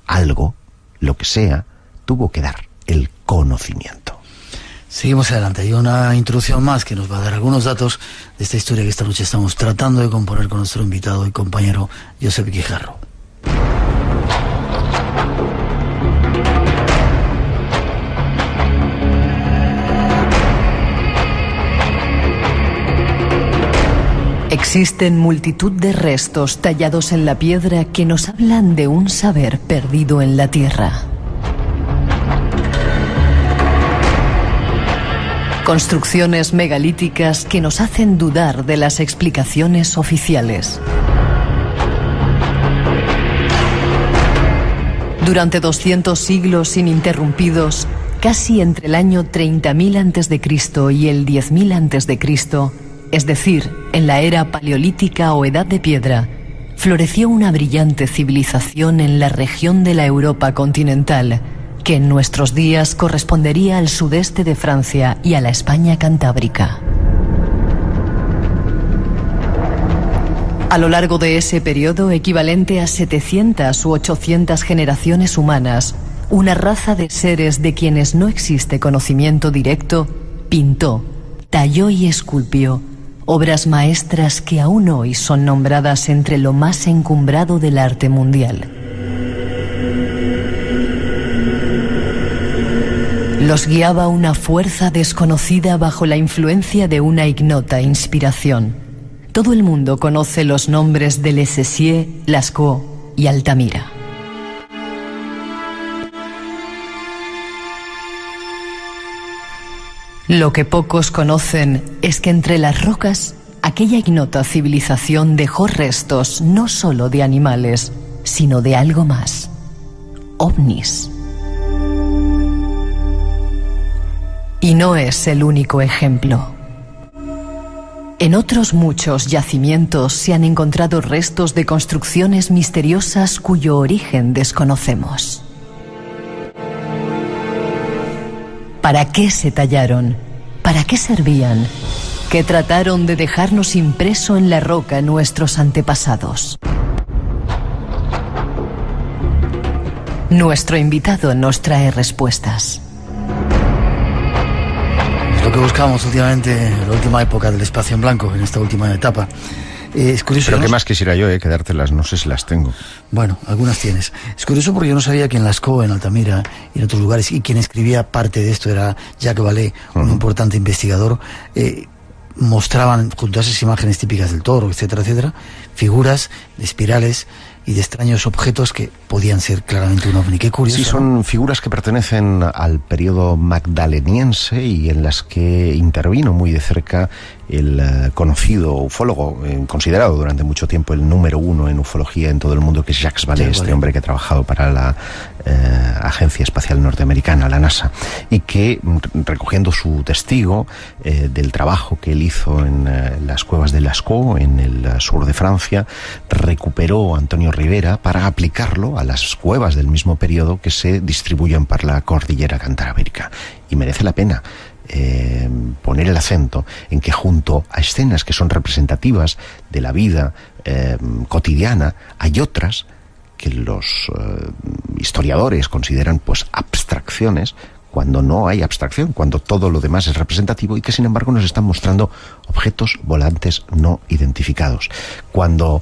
algo, lo que sea, tuvo que dar el conocimiento. Seguimos adelante. Hay una introducción más que nos va a dar algunos datos de esta historia que esta noche estamos tratando de componer con nuestro invitado y compañero Josep Guijarro. Existen multitud de restos tallados en la piedra que nos hablan de un saber perdido en la tierra. Construcciones megalíticas que nos hacen dudar de las explicaciones oficiales. Durante 200 siglos ininterrumpidos, casi entre el año 30.000 a.C. y el 10.000 a.C., es decir, en la era paleolítica o edad de piedra, floreció una brillante civilización en la región de la Europa continental, que en nuestros días correspondería al sudeste de Francia y a la España cantábrica. A lo largo de ese periodo, equivalente a 700 u 800 generaciones humanas, una raza de seres de quienes no existe conocimiento directo, pintó, talló y esculpió obras maestras que aún hoy son nombradas entre lo más encumbrado del arte mundial. Los guiaba una fuerza desconocida bajo la influencia de una ignota inspiración. Todo el mundo conoce los nombres de Le Cessier, Lascaux y Altamira. Lo que pocos conocen es que entre las rocas, aquella ignota civilización dejó restos no solo de animales, sino de algo más: ovnis. Y no es el único ejemplo. En otros muchos yacimientos se han encontrado restos de construcciones misteriosas cuyo origen desconocemos. ¿Para qué se tallaron? ¿Para qué servían? ¿Qué trataron de dejarnos impreso en la roca nuestros antepasados? Nuestro invitado nos trae respuestas. Es lo que buscamos últimamente, en la última época del espacio en blanco, en esta última etapa. Es curioso. Pero ¿no? qué más quisiera yo, que dártelas, no sé si las tengo. Bueno, algunas tienes. Es curioso porque yo no sabía que en Lascaux, en Altamira y en otros lugares, y quien escribía parte de esto era Jacques Vallée, un importante investigador, mostraban, junto a esas imágenes típicas del toro, etcétera, etcétera, figuras de espirales y de extraños objetos que podían ser claramente un ovni. Qué curioso. Sí, son figuras que pertenecen al periodo magdaleniense y en las que intervino muy de cerca el conocido ufólogo, considerado durante mucho tiempo el número uno en ufología en todo el mundo, que es Jacques Vallée, este hombre que ha trabajado para la Agencia Espacial Norteamericana, la NASA, y que, recogiendo su testigo del trabajo que él hizo en las cuevas de Lascaux, en el sur de Francia, recuperó a Antonio Rivera para aplicarlo a las cuevas del mismo periodo que se distribuyen por la cordillera cantábrica. Y merece la pena poner el acento en que, junto a escenas que son representativas de la vida cotidiana, hay otras que los historiadores consideran pues abstracciones, cuando no hay abstracción, cuando todo lo demás es representativo, y que sin embargo nos están mostrando objetos volantes no identificados. Cuando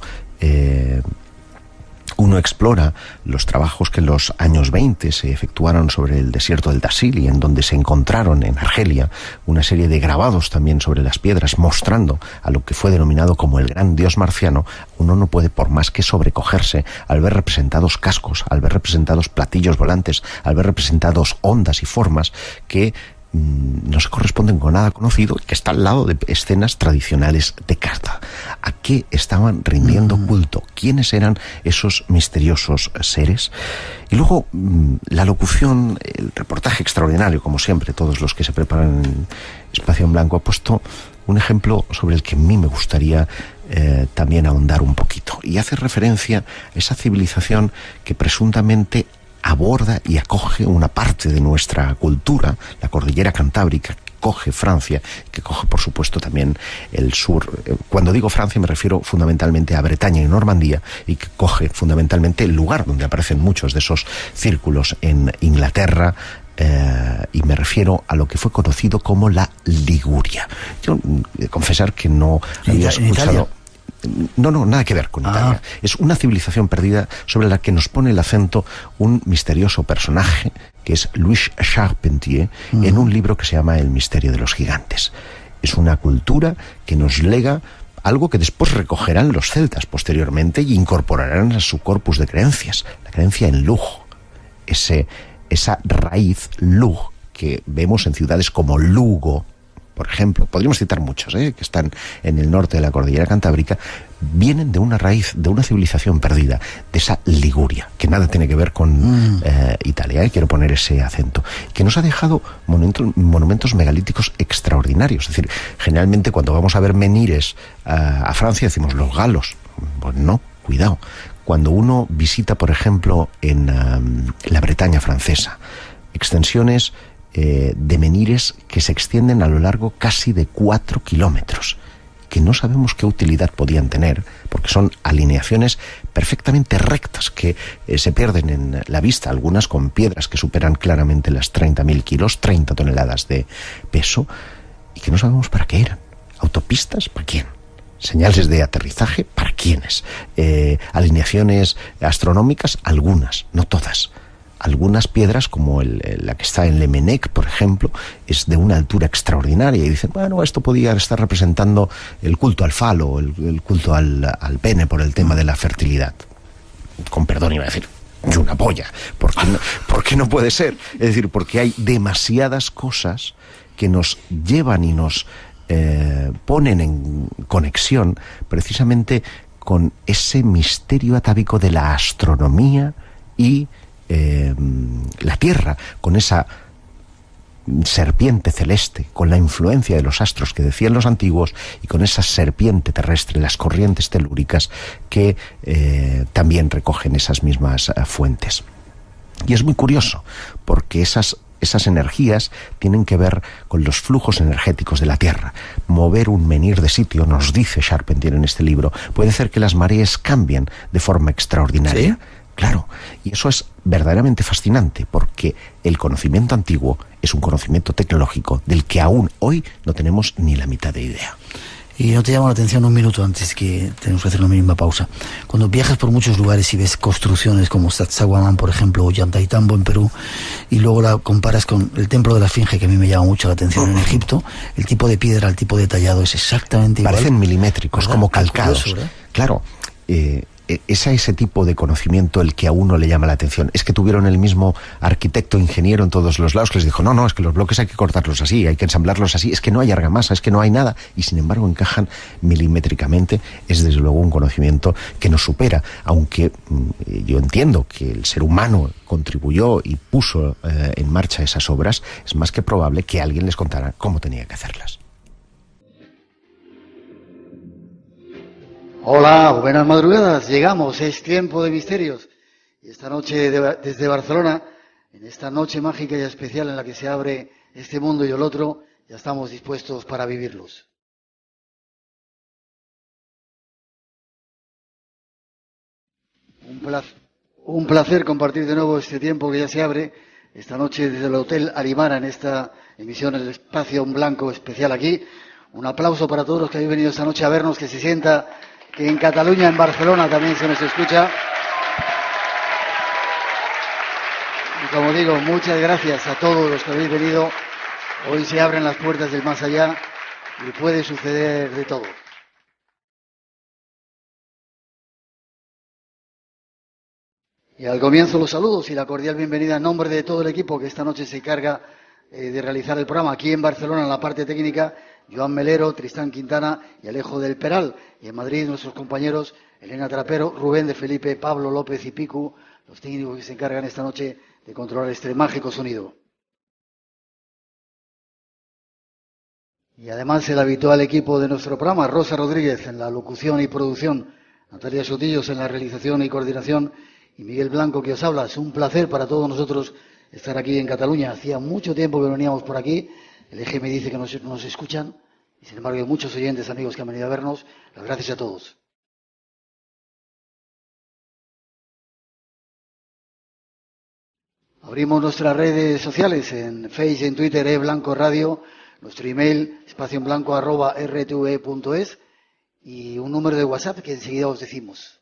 uno explora los trabajos que en los años 20 se efectuaron sobre el desierto del Tassili, en donde se encontraron en Argelia una serie de grabados también sobre las piedras mostrando a lo que fue denominado como el gran dios marciano, uno no puede por más que sobrecogerse al ver representados cascos, al ver representados platillos volantes, al ver representados ondas y formas que no se corresponden con nada conocido y que está al lado de escenas tradicionales de caza. ¿A qué estaban rindiendo culto? ¿Quiénes eran esos misteriosos seres? Y luego la locución, el reportaje extraordinario, como siempre, todos los que se preparan en Espacio en Blanco, ha puesto un ejemplo sobre el que a mí me gustaría también ahondar un poquito, y hace referencia a esa civilización que presuntamente aborda y acoge una parte de nuestra cultura, la cordillera cantábrica, que coge Francia, que coge por supuesto también el sur. Cuando digo Francia me refiero fundamentalmente a Bretaña y Normandía, y que coge fundamentalmente el lugar donde aparecen muchos de esos círculos en Inglaterra, y me refiero a lo que fue conocido como la Liguria. Yo he de confesar que no había escuchado. No, nada que ver con Italia. Es una civilización perdida sobre la que nos pone el acento un misterioso personaje que es Louis Charpentier en un libro que se llama El misterio de los gigantes. Es una cultura que nos lega algo que después recogerán los celtas posteriormente y incorporarán a su corpus de creencias, la creencia en Lugh, esa raíz Lugh que vemos en ciudades como Lugo, por ejemplo. Podríamos citar muchos que están en el norte de la cordillera cantábrica, vienen de una raíz, de una civilización perdida, de esa Liguria, que nada tiene que ver con Italia, quiero poner ese acento, que nos ha dejado monumentos megalíticos extraordinarios. Es decir, generalmente cuando vamos a ver menhires a Francia decimos los galos. Pues no, cuidado. Cuando uno visita, por ejemplo, en la Bretaña francesa, extensiones de menhires que se extienden a lo largo casi de 4 kilómetros, que no sabemos qué utilidad podían tener, porque son alineaciones perfectamente rectas que se pierden en la vista, algunas con piedras que superan claramente las 30.000 kilos, 30 toneladas de peso, y que no sabemos para qué eran. ¿Autopistas? ¿Para quién? ¿Señales de aterrizaje? ¿Para quiénes? Alineaciones astronómicas, algunas, no todas. Algunas piedras, como la que está en Le Mennec, por ejemplo, es de una altura extraordinaria, y dicen, bueno, esto podía estar representando el culto al falo, el culto al pene por el tema de la fertilidad. Con perdón iba a decir, y una polla. ¿Por qué no puede ser? Es decir, porque hay demasiadas cosas que nos llevan y nos ponen en conexión precisamente con ese misterio atávico de la astronomía y la Tierra, con esa serpiente celeste, con la influencia de los astros que decían los antiguos, y con esa serpiente terrestre, las corrientes telúricas que también recogen esas mismas fuentes. Y es muy curioso, porque esas energías tienen que ver con los flujos energéticos de la Tierra. Mover un menhir de sitio, nos dice Charpentier en este libro, puede hacer que las mareas cambien de forma extraordinaria. ¿Sí? Claro, y eso es verdaderamente fascinante, porque el conocimiento antiguo es un conocimiento tecnológico del que aún hoy no tenemos ni la mitad de idea. Y no te llama la atención un minuto antes, que tenemos que hacer una mínima pausa. Cuando viajas por muchos lugares y ves construcciones como Sacsayhuamán, por ejemplo, o Ollantaytambo en Perú, y luego la comparas con el templo de la Esfinge, que a mí me llama mucho la atención en Egipto, el tipo de piedra, el tipo de tallado es exactamente igual. Parecen milimétricos, ¿verdad? Como calcados. Curioso, claro, es a ese tipo de conocimiento el que a uno le llama la atención. Es que tuvieron el mismo arquitecto, ingeniero en todos los lados, que les dijo, no, es que los bloques hay que cortarlos así, hay que ensamblarlos así, es que no hay argamasa, es que no hay nada, y sin embargo encajan milimétricamente. Es desde luego un conocimiento que nos supera, aunque yo entiendo que el ser humano contribuyó y puso en marcha esas obras, es más que probable que alguien les contara cómo tenía que hacerlas. Hola, buenas madrugadas, llegamos, es tiempo de misterios. Y esta noche desde Barcelona, en esta noche mágica y especial en la que se abre este mundo y el otro, ya estamos dispuestos para vivirlos. Un placer compartir de nuevo este tiempo que ya se abre, esta noche desde el Hotel Arimara, en esta emisión, el espacio en blanco especial aquí. Un aplauso para todos los que habéis venido esta noche a vernos, que se sienta que en Cataluña, en Barcelona, también se nos escucha. Y como digo, muchas gracias a todos los que habéis venido. Hoy se abren las puertas del más allá y puede suceder de todo. Y al comienzo los saludos y la cordial bienvenida en nombre de todo el equipo que esta noche se encarga de realizar el programa aquí en Barcelona, en la parte técnica, Joan Melero, Tristán Quintana y Alejo del Peral. Y en Madrid nuestros compañeros Elena Trapero, Rubén de Felipe, Pablo López y Picu, los técnicos que se encargan esta noche de controlar este mágico sonido. Y además el habitual equipo de nuestro programa, Rosa Rodríguez en la locución y producción, Natalia Sotillos en la realización y coordinación y Miguel Blanco que os habla. Es un placer para todos nosotros estar aquí en Cataluña. Hacía mucho tiempo que no veníamos por aquí. El EG me dice que nos escuchan y sin embargo hay muchos oyentes, amigos que han venido a vernos. Las gracias a todos. Abrimos nuestras redes sociales en Facebook y en Twitter, Blanco Radio, nuestro email espacionblanco@rtve.es y un número de WhatsApp que enseguida os decimos.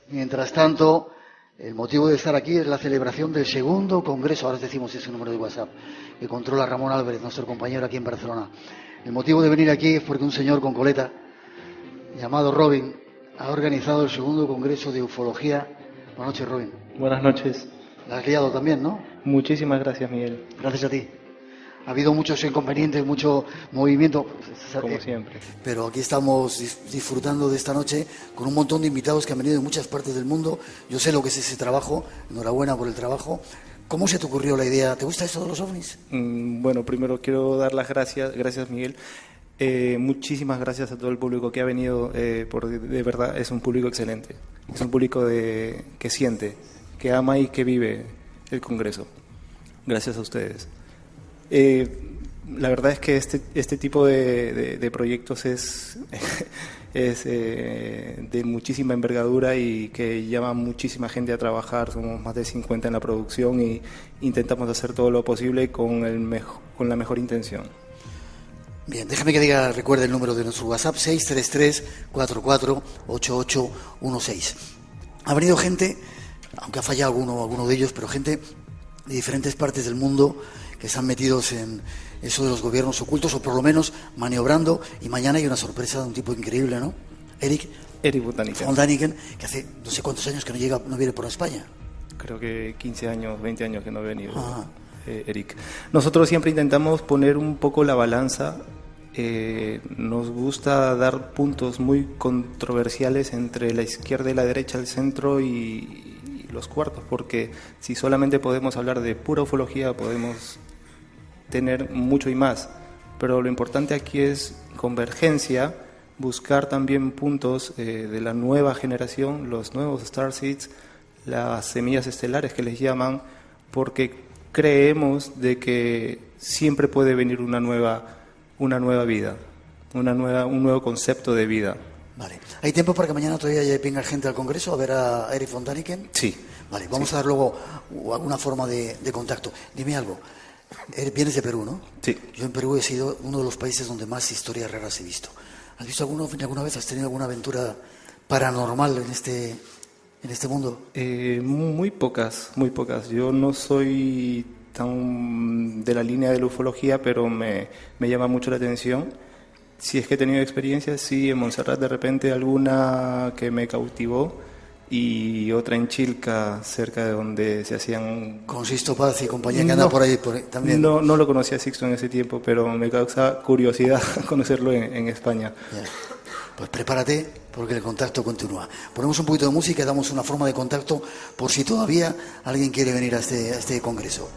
Mientras tanto, el motivo de estar aquí es la celebración del segundo congreso, ahora os decimos ese número de WhatsApp, que controla Ramón Álvarez, nuestro compañero aquí en Barcelona. El motivo de venir aquí es porque un señor con coleta, llamado Robin, ha organizado el segundo congreso de ufología. Buenas noches, Robin. Buenas noches. La has liado también, ¿no? Muchísimas gracias, Miguel. Gracias a ti. Ha habido muchos inconvenientes, mucho movimiento. Como siempre. Pero aquí estamos disfrutando de esta noche con un montón de invitados que han venido de muchas partes del mundo. Yo sé lo que es ese trabajo. Enhorabuena por el trabajo. ¿Cómo se te ocurrió la idea? ¿Te gusta esto de los ovnis? Bueno, primero quiero dar las gracias. Gracias, Miguel. Muchísimas gracias a todo el público que ha venido. De verdad, es un público excelente. Es un público que siente, que ama y que vive el Congreso. Gracias a ustedes. La verdad es que este tipo de proyectos es de muchísima envergadura y que llama muchísima gente a trabajar. Somos más de 50 en la producción y intentamos hacer todo lo posible con la mejor intención. Bien, déjame que recuerde el número de nuestro WhatsApp, 633-448816. Ha venido gente, aunque ha fallado alguno de ellos, pero gente de diferentes partes del mundo que están metidos en eso de los gobiernos ocultos, o por lo menos maniobrando, y mañana hay una sorpresa de un tipo increíble, ¿no? Eric von Däniken, que hace no sé cuántos años que no viene por España. Creo que 15 años, 20 años que no ha venido. Eric. Nosotros siempre intentamos poner un poco la balanza. Nos gusta dar puntos muy controversiales entre la izquierda y la derecha, el centro y los cuartos, porque si solamente podemos hablar de pura ufología, podemos tener mucho y más. Pero lo importante aquí es convergencia, buscar también puntos de la nueva generación, los nuevos starseeds, las semillas estelares que les llaman, porque creemos de que siempre puede venir una nueva vida, un nuevo concepto de vida. Vale. ¿Hay tiempo para que mañana todavía venga gente al Congreso a ver a Eric von Däniken? Sí. Vale, vamos a dar luego alguna forma de contacto. Dime algo. Vienes de Perú, ¿no? Sí. Yo en Perú he sido uno de los países donde más historias raras he visto. ¿Has visto alguna vez, has tenido alguna aventura paranormal en este mundo? Muy pocas. Yo no soy tan de la línea de la ufología, pero me llama mucho la atención. Si es que he tenido experiencias, sí, en Montserrat de repente alguna que me cautivó, y otra en Chilca, cerca de donde se hacían... Con Sixto Paz y compañía, que anda por ahí también. No lo conocía a Sixto en ese tiempo, pero me causa curiosidad conocerlo en España. Yeah. Pues prepárate, porque el contacto continúa. Ponemos un poquito de música y damos una forma de contacto por si todavía alguien quiere venir a este congreso.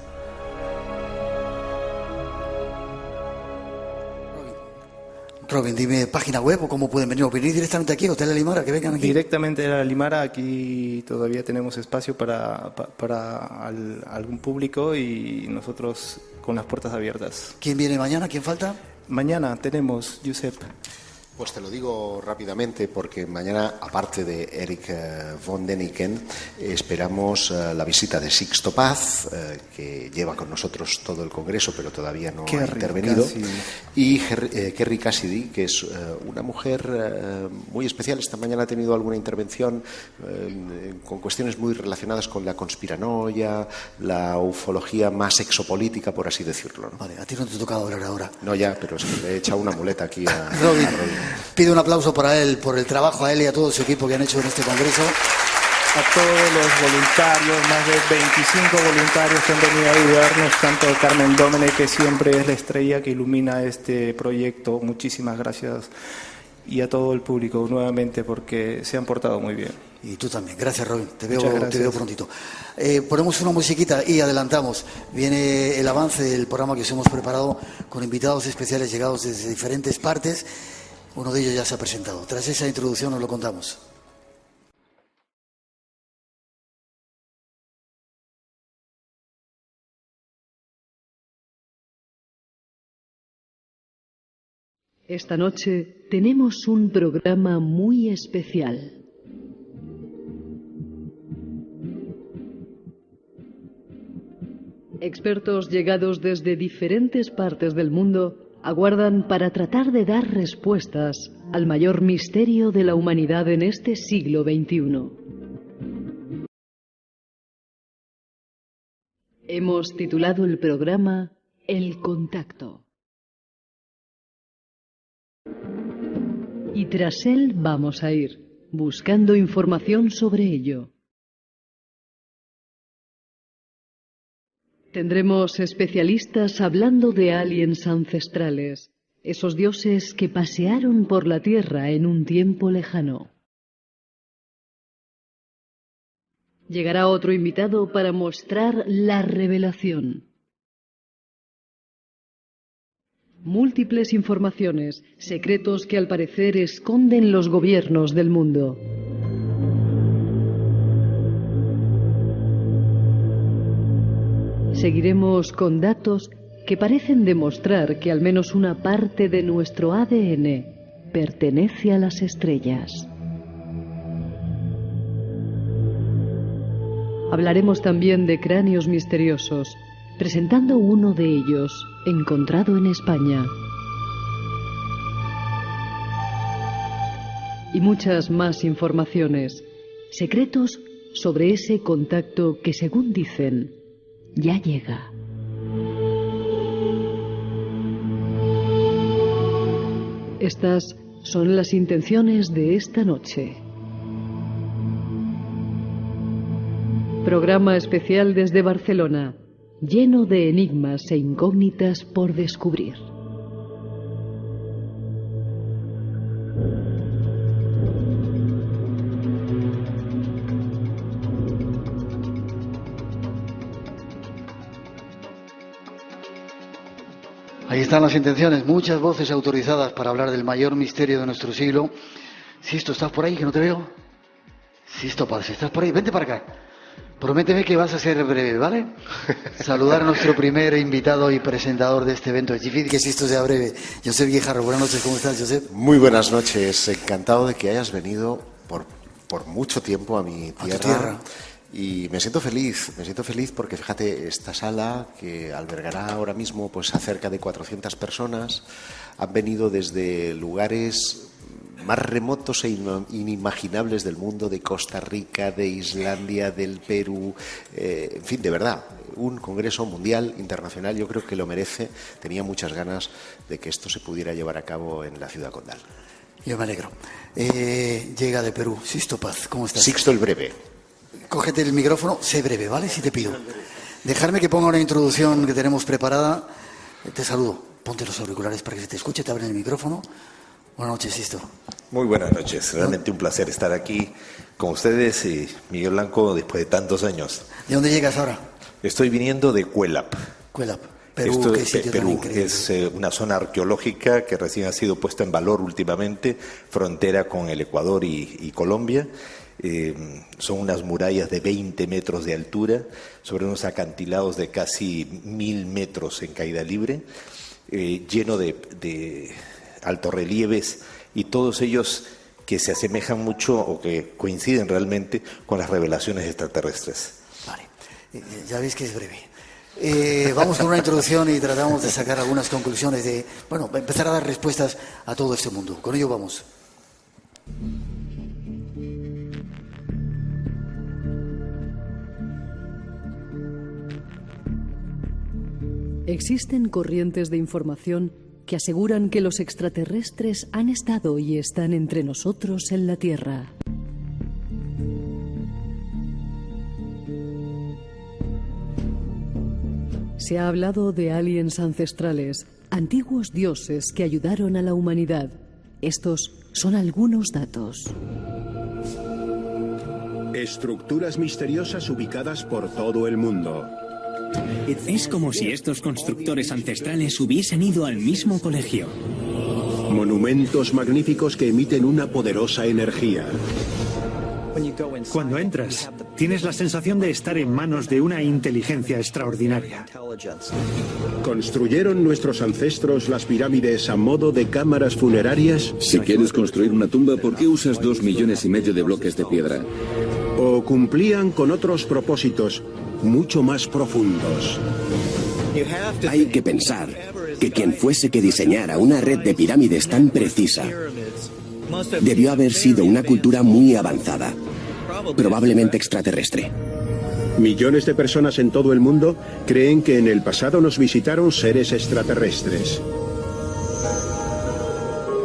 Robin, dime página web o cómo pueden venir. ¿O venir directamente aquí, Hotel Alimara, que vengan aquí? Directamente a Alimara, aquí todavía tenemos espacio para algún público y nosotros con las puertas abiertas. ¿Quién viene mañana? ¿Quién falta? Mañana tenemos, Josep. Pues te lo digo rápidamente porque mañana, aparte de Eric von Däniken, esperamos la visita de Sixto Paz, que lleva con nosotros todo el congreso, pero todavía no ha intervenido, y Kerry Cassidy, que es una mujer muy especial. Esta mañana ha tenido alguna intervención con cuestiones muy relacionadas con la conspiranoia, la ufología más exopolítica, por así decirlo, ¿no? Vale, a ti no te toca hablar ahora. No, ya, pero es que le he echado una muleta aquí a Robin. Robin. Pido un aplauso para él, por el trabajo, a él y a todo su equipo que han hecho en este congreso. A todos los voluntarios, más de 25 voluntarios que han venido a ayudarnos, tanto Carmen Domene, que siempre es la estrella que ilumina este proyecto. Muchísimas gracias. Y a todo el público nuevamente, porque se han portado muy bien. Y tú también. Gracias, Robin. Te veo prontito. Ponemos una musiquita y adelantamos. Viene el avance del programa que os hemos preparado con invitados especiales llegados desde diferentes partes. Uno de ellos ya se ha presentado. Tras esa introducción os lo contamos. Esta noche tenemos un programa muy especial. Expertos llegados desde diferentes partes del mundo aguardan para tratar de dar respuestas al mayor misterio de la humanidad en este siglo XXI. Hemos titulado el programa El Contacto. Y tras él vamos a ir, buscando información sobre ello. Tendremos especialistas hablando de aliens ancestrales, esos dioses que pasearon por la Tierra en un tiempo lejano. Llegará otro invitado para mostrar la revelación. Múltiples informaciones, secretos que al parecer esconden los gobiernos del mundo. Seguiremos con datos que parecen demostrar que al menos una parte de nuestro ADN pertenece a las estrellas. Hablaremos también de cráneos misteriosos, presentando uno de ellos encontrado en España. Y muchas más informaciones, secretos sobre ese contacto que, según dicen, ya llega. Estas son las intenciones de esta noche. Programa especial desde Barcelona, lleno de enigmas e incógnitas por descubrir. Ahí están las intenciones, muchas voces autorizadas para hablar del mayor misterio de nuestro siglo. Sisto, ¿estás por ahí que no te veo? Sisto, Paz, ¿estás por ahí? Vente para acá. Prométeme que vas a ser breve, ¿vale? Saludar a nuestro primer invitado y presentador de este evento. Es difícil que Sisto sea breve. Josep Guijarro, buenas noches, ¿cómo estás, Josep? Muy buenas noches, encantado de que hayas venido por mucho tiempo a mi tierra. A tu tierra. Y me siento feliz porque fíjate, esta sala que albergará ahora mismo pues a cerca de 400 personas han venido desde lugares más remotos e inimaginables del mundo, de Costa Rica, de Islandia, del Perú, en fin, de verdad, un congreso mundial, internacional, yo creo que lo merece. Tenía muchas ganas de que esto se pudiera llevar a cabo en la ciudad condal. Yo me alegro. Llega de Perú, Sisto Paz, ¿cómo estás? Sixto el Breve. Cógete el micrófono, sé breve, ¿vale? Si te pido. Dejarme que ponga una introducción que tenemos preparada. Te saludo. Ponte los auriculares para que se te escuche, te abren el micrófono. Buenas noches, Sisto. Muy buenas noches. Realmente un placer estar aquí con ustedes y Miguel Blanco después de tantos años. ¿De dónde llegas ahora? Estoy viniendo de Cuelap. Cuelap. Perú, qué sitio tan increíble. Es una zona arqueológica que recién ha sido puesta en valor últimamente, frontera con el Ecuador y Colombia. Son unas murallas de 20 metros de altura sobre unos acantilados de casi 1000 metros en caída libre, lleno de altorrelieves y todos ellos que se asemejan mucho o que coinciden realmente con las revelaciones extraterrestres. Vale, ya veis que es breve. Vamos con una introducción y tratamos de sacar algunas conclusiones de, bueno, empezar a dar respuestas a todo este mundo. Con ello vamos. Existen corrientes de información que aseguran que los extraterrestres han estado y están entre nosotros en la Tierra. Se ha hablado de aliens ancestrales, antiguos dioses que ayudaron a la humanidad. Estos son algunos datos. Estructuras misteriosas ubicadas por todo el mundo. Es como si estos constructores ancestrales hubiesen ido al mismo colegio. Monumentos magníficos que emiten una poderosa energía. Cuando entras, tienes la sensación de estar en manos de una inteligencia extraordinaria. ¿Construyeron nuestros ancestros las pirámides a modo de cámaras funerarias? Si quieres construir una tumba, ¿por qué usas 2,5 millones de bloques de piedra? ¿O cumplían con otros propósitos mucho más profundos? Hay que pensar que quien fuese que diseñara una red de pirámides tan precisa debió haber sido una cultura muy avanzada, probablemente extraterrestre. Millones de personas en todo el mundo creen que en el pasado nos visitaron seres extraterrestres.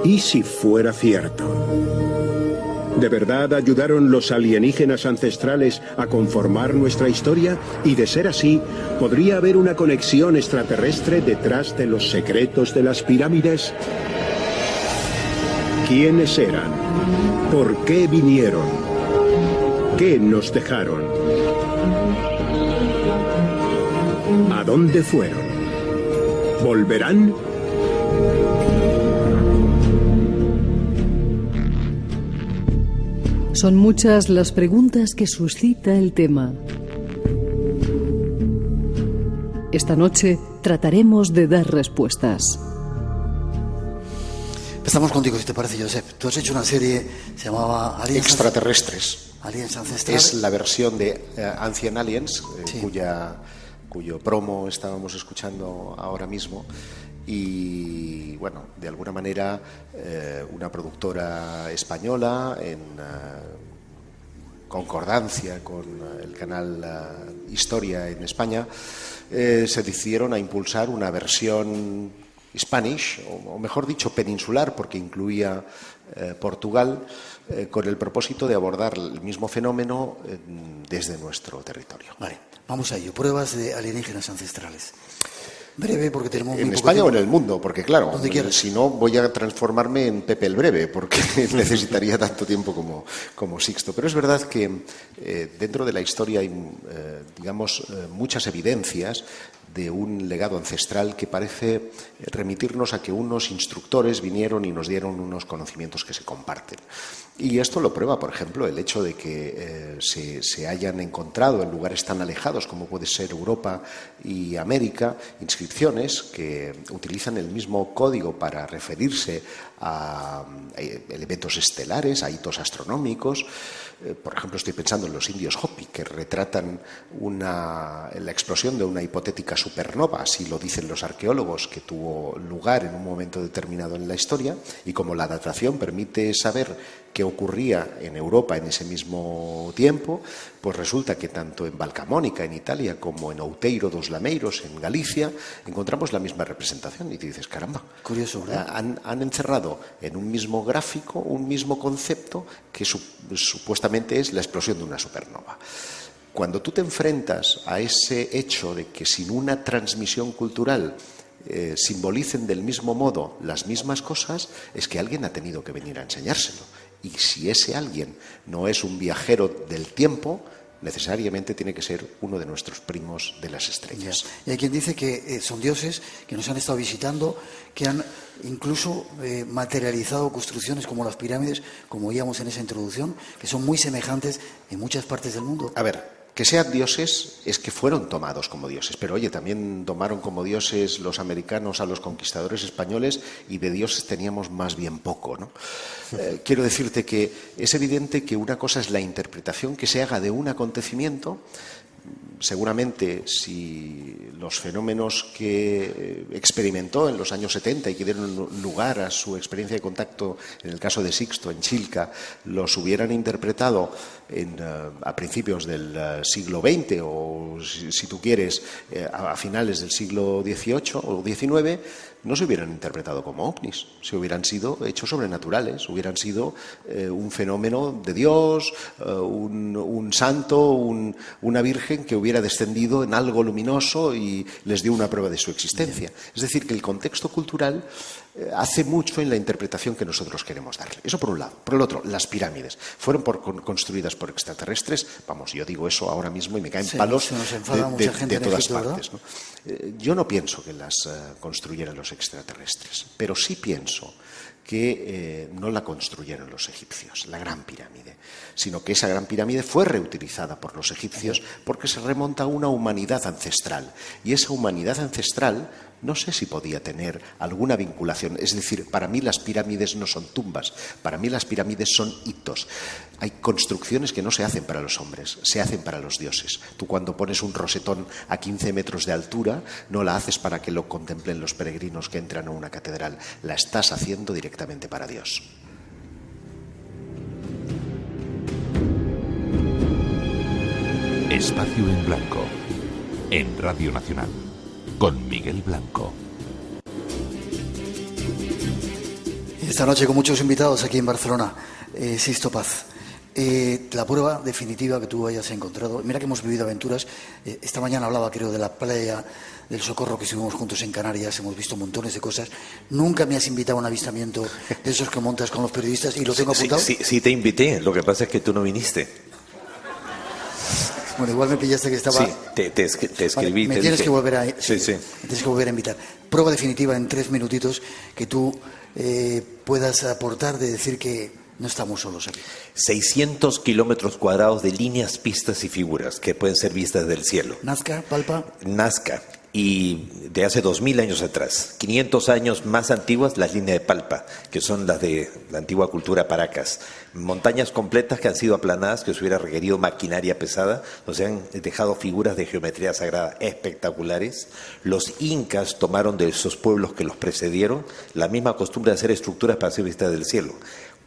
¿Y si fuera cierto? ¿De verdad ayudaron los alienígenas ancestrales a conformar nuestra historia? Y de ser así, ¿podría haber una conexión extraterrestre detrás de los secretos de las pirámides? ¿Quiénes eran? ¿Por qué vinieron? ¿Qué nos dejaron? ¿A dónde fueron? ¿Volverán? Son muchas las preguntas que suscita el tema. Esta noche trataremos de dar respuestas. Empezamos contigo, si te parece, Josep. Tú has hecho una serie, se llamaba Aliens Extraterrestres. Aliens Ancestrales. Es la versión de Ancient Aliens, sí, cuyo promo estábamos escuchando ahora mismo. Y bueno, de alguna manera una productora española en concordancia con el canal Historia en España se decidieron a impulsar una versión Spanish, o mejor dicho, peninsular, porque incluía Portugal, con el propósito de abordar el mismo fenómeno desde nuestro territorio. Vale, vamos a ello. Pruebas de alienígenas ancestrales. Breve, porque tenemos en España o en el mundo, porque claro, si no voy a transformarme en Pepe el Breve, porque necesitaría tanto tiempo como Sixto. Pero es verdad que dentro de la historia hay, muchas evidencias de un legado ancestral que parece remitirnos a que unos instructores vinieron y nos dieron unos conocimientos que se comparten. Y esto lo prueba, por ejemplo, el hecho de que se hayan encontrado en lugares tan alejados como puede ser Europa y América inscripciones que utilizan el mismo código para referirse a elementos estelares, a hitos astronómicos. Por ejemplo, estoy pensando en los indios Hopi, que retratan la explosión de una hipotética supernova, así lo dicen los arqueólogos, que tuvo lugar en un momento determinado en la historia, y como la datación permite saber qué ocurría en Europa en ese mismo tiempo, pues resulta que tanto en Valcamónica, en Italia, como en Outeiro dos Lameiros, en Galicia, encontramos la misma representación. Y te dices, caramba, curioso, ¿verdad? Han encerrado en un mismo gráfico un mismo concepto que supuestamente es la explosión de una supernova. Cuando tú te enfrentas a ese hecho de que sin una transmisión cultural simbolicen del mismo modo las mismas cosas, es que alguien ha tenido que venir a enseñárselo. Y si ese alguien no es un viajero del tiempo, necesariamente tiene que ser uno de nuestros primos de las estrellas. Y hay quien dice que son dioses que nos han estado visitando, que han incluso materializado construcciones como las pirámides, como veíamos en esa introducción, que son muy semejantes en muchas partes del mundo. A ver, que sean dioses es que fueron tomados como dioses, pero oye, también tomaron como dioses los americanos a los conquistadores españoles, y de dioses teníamos más bien poco, ¿no? Quiero decirte que es evidente que una cosa es la interpretación que se haga de un acontecimiento. Seguramente si los fenómenos que experimentó en los años 70 y que dieron lugar a su experiencia de contacto, en el caso de Sixto, en Chilca, los hubieran interpretado a principios del siglo XX o, si tú quieres, a finales del siglo XVIII o XIX, no se hubieran interpretado como ovnis, se hubieran sido hechos sobrenaturales, hubieran sido un fenómeno de Dios, un santo, una virgen que hubiera descendido en algo luminoso y les dio una prueba de su existencia. Es decir, que el contexto cultural hace mucho en la interpretación que nosotros queremos darle. Eso por un lado. Por el otro, las pirámides fueron construidas por extraterrestres. Vamos, yo digo eso ahora mismo y me caen palos de todas partes, ¿no? Yo no pienso que las construyeran los extraterrestres, pero sí pienso que no la construyeron los egipcios, la Gran Pirámide, sino que esa Gran Pirámide fue reutilizada por los egipcios porque se remonta a una humanidad ancestral, y esa humanidad ancestral no sé si podía tener alguna vinculación. Es decir, para mí las pirámides no son tumbas, para mí las pirámides son hitos. Hay construcciones que no se hacen para los hombres, se hacen para los dioses. Tú cuando pones un rosetón a 15 metros de altura, no la haces para que lo contemplen los peregrinos que entran a una catedral, la estás haciendo directamente para Dios. Espacio en Blanco, en Radio Nacional, con Miguel Blanco. Esta noche con muchos invitados aquí en Barcelona. Sixto Paz, la prueba definitiva que tú hayas encontrado. Mira que hemos vivido aventuras. Esta mañana hablaba, creo, de la playa del Socorro, que estuvimos juntos en Canarias. Hemos visto montones de cosas. Nunca me has invitado a un avistamiento de esos que montas con los periodistas, y lo tengo apuntado. Sí, te invité. Lo que pasa es que tú no viniste. Bueno, igual me pillaste que estaba... Sí, te escribí. Vale, me tienes que volver a... Sí. Me tienes que volver a invitar. Prueba definitiva en 3 minutitos que tú puedas aportar, de decir que no estamos solos aquí. 600 kilómetros cuadrados de líneas, pistas y figuras que pueden ser vistas del cielo. Nazca, Palpa. Nazca. Y de hace 2000 años atrás, 500 años más antiguas, las líneas de Palpa, que son las de la antigua cultura Paracas. Montañas completas que han sido aplanadas, que se hubiera requerido maquinaria pesada, donde se han dejado figuras de geometría sagrada espectaculares. Los incas tomaron de esos pueblos que los precedieron la misma costumbre de hacer estructuras para ser vistas del cielo.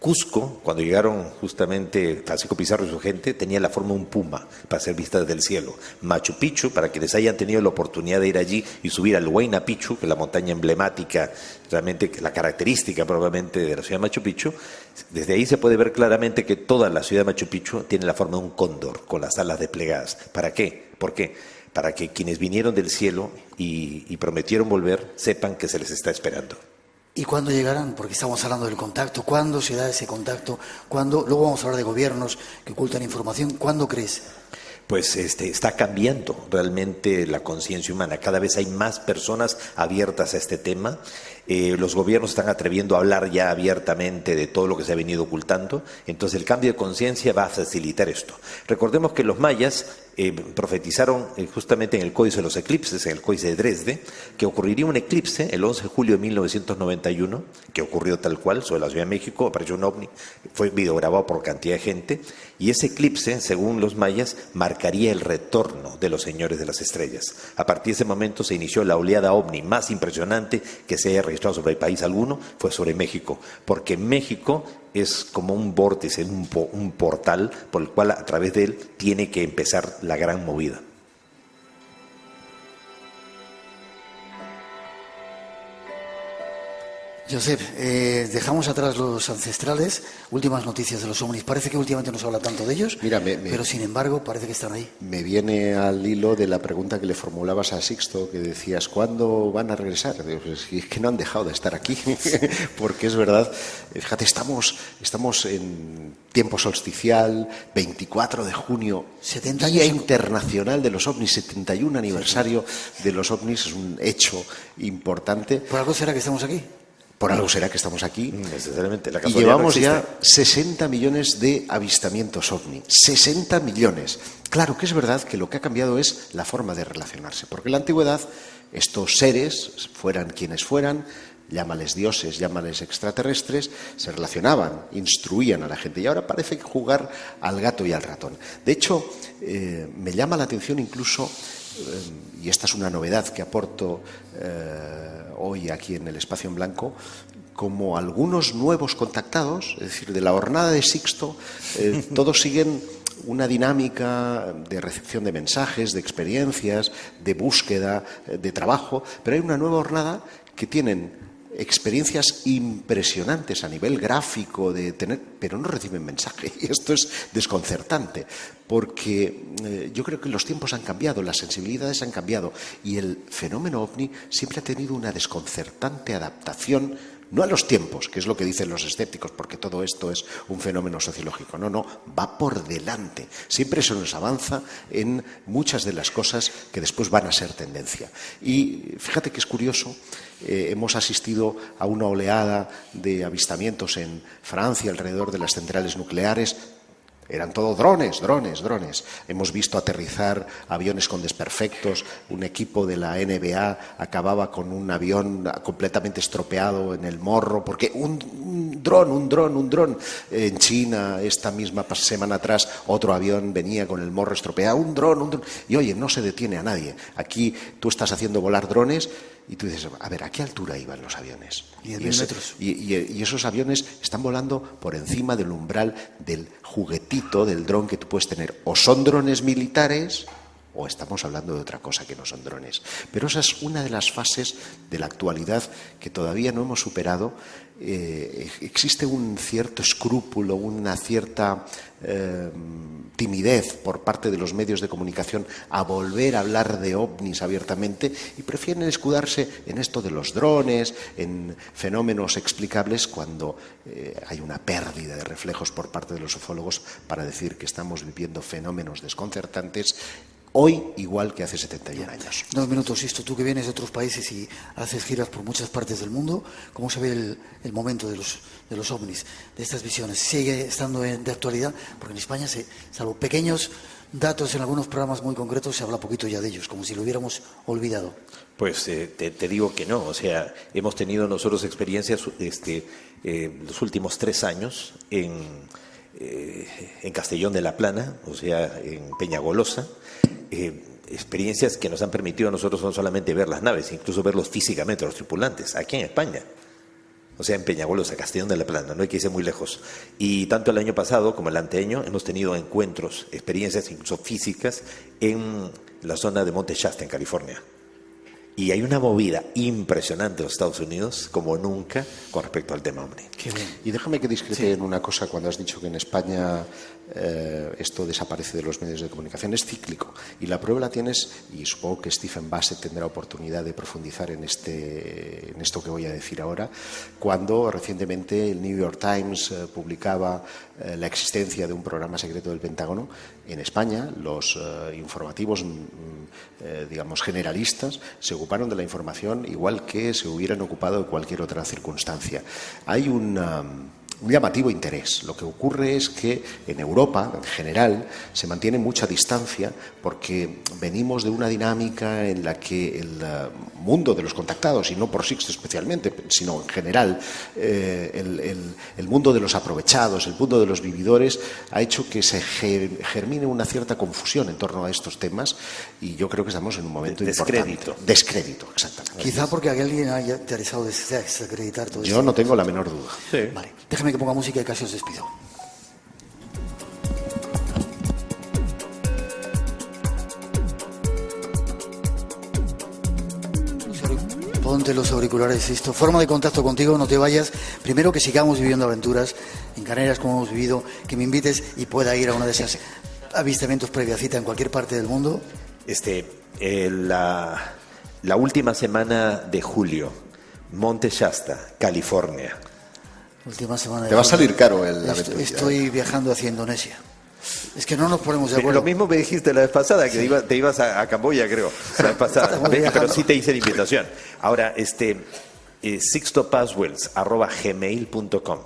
Cusco, cuando llegaron justamente Francisco Pizarro y su gente, tenía la forma de un puma para ser vista desde el cielo. Machu Picchu, para quienes hayan tenido la oportunidad de ir allí y subir al Huayna Picchu, que es la montaña emblemática, realmente la característica probablemente de la ciudad de Machu Picchu, desde ahí se puede ver claramente que toda la ciudad de Machu Picchu tiene la forma de un cóndor, con las alas desplegadas. ¿Para qué? ¿Por qué? Para que quienes vinieron del cielo y prometieron volver, sepan que se les está esperando. ¿Y cuándo llegarán? Porque estamos hablando del contacto. ¿Cuándo se da ese contacto? ¿Cuándo? Luego vamos a hablar de gobiernos que ocultan información. ¿Cuándo crees? Pues está cambiando realmente la conciencia humana. Cada vez hay más personas abiertas a este tema. Los gobiernos están atreviendo a hablar ya abiertamente de todo lo que se ha venido ocultando. Entonces el cambio de conciencia va a facilitar esto. Recordemos que los mayas profetizaron justamente en el Códice de los Eclipses, en el Códice de Dresde, que ocurriría un eclipse el 11 de julio de 1991, que ocurrió tal cual, sobre la Ciudad de México, apareció un ovni, fue videograbado por cantidad de gente, y ese eclipse, según los mayas, marcaría el retorno de los señores de las estrellas. A partir de ese momento se inició la oleada ovni más impresionante que se haya registrado sobre el país alguno, fue sobre México, porque México es como un vórtice, un portal por el cual a través de él tiene que empezar la gran movida. Josep, dejamos atrás los ancestrales, últimas noticias de los ovnis. Parece que últimamente no se habla tanto de ellos, mira, pero sin embargo parece que están ahí. Me viene al hilo de la pregunta que le formulabas a Sixto, que decías, ¿cuándo van a regresar? Pues, es que no han dejado de estar aquí, porque es verdad, fíjate, estamos en tiempo solsticial, 24 de junio, 70 Día años Internacional de los OVNIs, 71 aniversario de los OVNIs, es un hecho importante. ¿Por algo será que estamos aquí? Por algo será que estamos aquí. Necesariamente. La y llevamos ya 60 millones de avistamientos OVNI. 60 millones. Claro que es verdad que lo que ha cambiado es la forma de relacionarse. Porque en la antigüedad estos seres, fueran quienes fueran, llámales dioses, llámales extraterrestres, se relacionaban, instruían a la gente. Y ahora parece que jugar al gato y al ratón. De hecho, me llama la atención incluso, y esta es una novedad que aporto hoy aquí en el Espacio en Blanco, como algunos nuevos contactados, es decir, de la hornada de Sixto, todos siguen una dinámica de recepción de mensajes, de experiencias, de búsqueda, de trabajo, pero hay una nueva hornada que tienen experiencias impresionantes a nivel gráfico, pero no reciben mensaje. Y esto es desconcertante, porque yo creo que los tiempos han cambiado, las sensibilidades han cambiado, y el fenómeno OVNI siempre ha tenido una desconcertante adaptación, no a los tiempos, que es lo que dicen los escépticos, porque todo esto es un fenómeno sociológico. No, va por delante. Siempre se nos avanza en muchas de las cosas que después van a ser tendencia. Y fíjate que es curioso, hemos asistido a una oleada de avistamientos en Francia alrededor de las centrales nucleares. Eran todo drones. Hemos visto aterrizar aviones con desperfectos. Un equipo de la NBA acababa con un avión completamente estropeado en el morro, porque un dron. En China, esta misma semana atrás, otro avión venía con el morro estropeado. Un dron. Y oye, no se detiene a nadie. Aquí tú estás haciendo volar drones y tú dices, a ver, ¿a qué altura iban los aviones? 10.000 metros. Y esos aviones están volando por encima del umbral del juguetito, del dron que tú puedes tener. O son drones militares, o estamos hablando de otra cosa que no son drones. Pero esa es una de las fases de la actualidad que todavía no hemos superado. Existe un cierto escrúpulo, una cierta timidez por parte de los medios de comunicación a volver a hablar de ovnis abiertamente, y prefieren escudarse en esto de los drones, en fenómenos explicables, cuando hay una pérdida de reflejos por parte de los ufólogos para decir que estamos viviendo fenómenos desconcertantes hoy igual que hace 71 años. 2 minutos, Sisto, tú que vienes de otros países y haces giras por muchas partes del mundo, ¿cómo se ve el momento de los ovnis, de estas visiones? ¿Sigue estando de actualidad? Porque en España, salvo pequeños datos en algunos programas muy concretos, se habla poquito ya de ellos, como si lo hubiéramos olvidado. Pues te digo que no, o sea, hemos tenido nosotros experiencias los últimos 3 años en Castellón de la Plana, o sea, en Peñagolosa, experiencias que nos han permitido a nosotros no solamente ver las naves, incluso verlos físicamente, los tripulantes, aquí en España. o sea, en Peñagolosa, Castellón de la Plana, no hay que irse muy lejos. Y tanto el año pasado como el anteaño hemos tenido encuentros, experiencias incluso físicas en la zona de Monte Shasta, en California. Y hay una movida impresionante en los Estados Unidos, como nunca, con respecto al tema ovni. Qué bien. Y déjame que discrete en una cosa cuando has dicho que en España esto desaparece de los medios de comunicación. Es cíclico. Y la prueba la tienes, y supongo que Stephen Bassett tendrá oportunidad de profundizar en esto que voy a decir ahora, cuando recientemente el New York Times publicaba la existencia de un programa secreto del Pentágono. En España, los informativos, digamos, generalistas, se ocuparon de la información igual que se hubieran ocupado de cualquier otra circunstancia. Hay un llamativo interés. Lo que ocurre es que en Europa, en general, se mantiene mucha distancia porque venimos de una dinámica en la que el mundo de los contactados, y no por Sixto especialmente, sino en general, el mundo de los aprovechados, el mundo de los vividores, ha hecho que se germine una cierta confusión en torno a estos temas, y yo creo que estamos en un momento importante. Descrédito, exactamente. Quizá porque alguien haya interesado desacreditar todo esto. Yo no tengo la menor duda. Sí. Vale, déjame que ponga música y casi os despido. Ponte los auriculares, esto. Forma de contacto contigo, no te vayas. Primero, que sigamos viviendo aventuras en Canarias como hemos vivido, que me invites y pueda ir a uno de esos avistamientos previa cita en cualquier parte del mundo. La última semana de julio, Monte Shasta, California. Última semana de Te va a salir caro la aventura. Estoy viajando hacia Indonesia. Es que no nos ponemos de acuerdo. Lo mismo me dijiste la vez pasada, que sí. Te ibas a Camboya, creo. La vez pasada. Pero sí te hice la invitación. Ahora, sixtopaswells@gmail.com,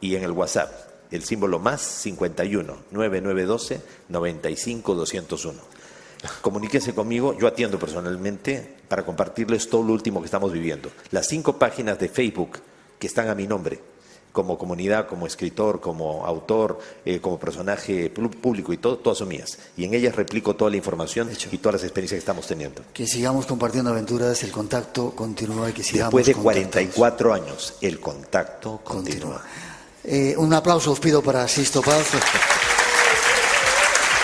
y en el WhatsApp, el símbolo más 51 9912 95 201. Comuníquese conmigo, yo atiendo personalmente para compartirles todo lo último que estamos viviendo. Las 5 páginas de Facebook que están a mi nombre, como comunidad, como escritor, como autor, como personaje público y todo, todas son mías. Y en ellas replico toda la información y todas las experiencias que estamos teniendo. Que sigamos compartiendo aventuras, el contacto continúa y que sigamos. Después de 44 años, el contacto continúa. Un aplauso os pido para Sixto Paz.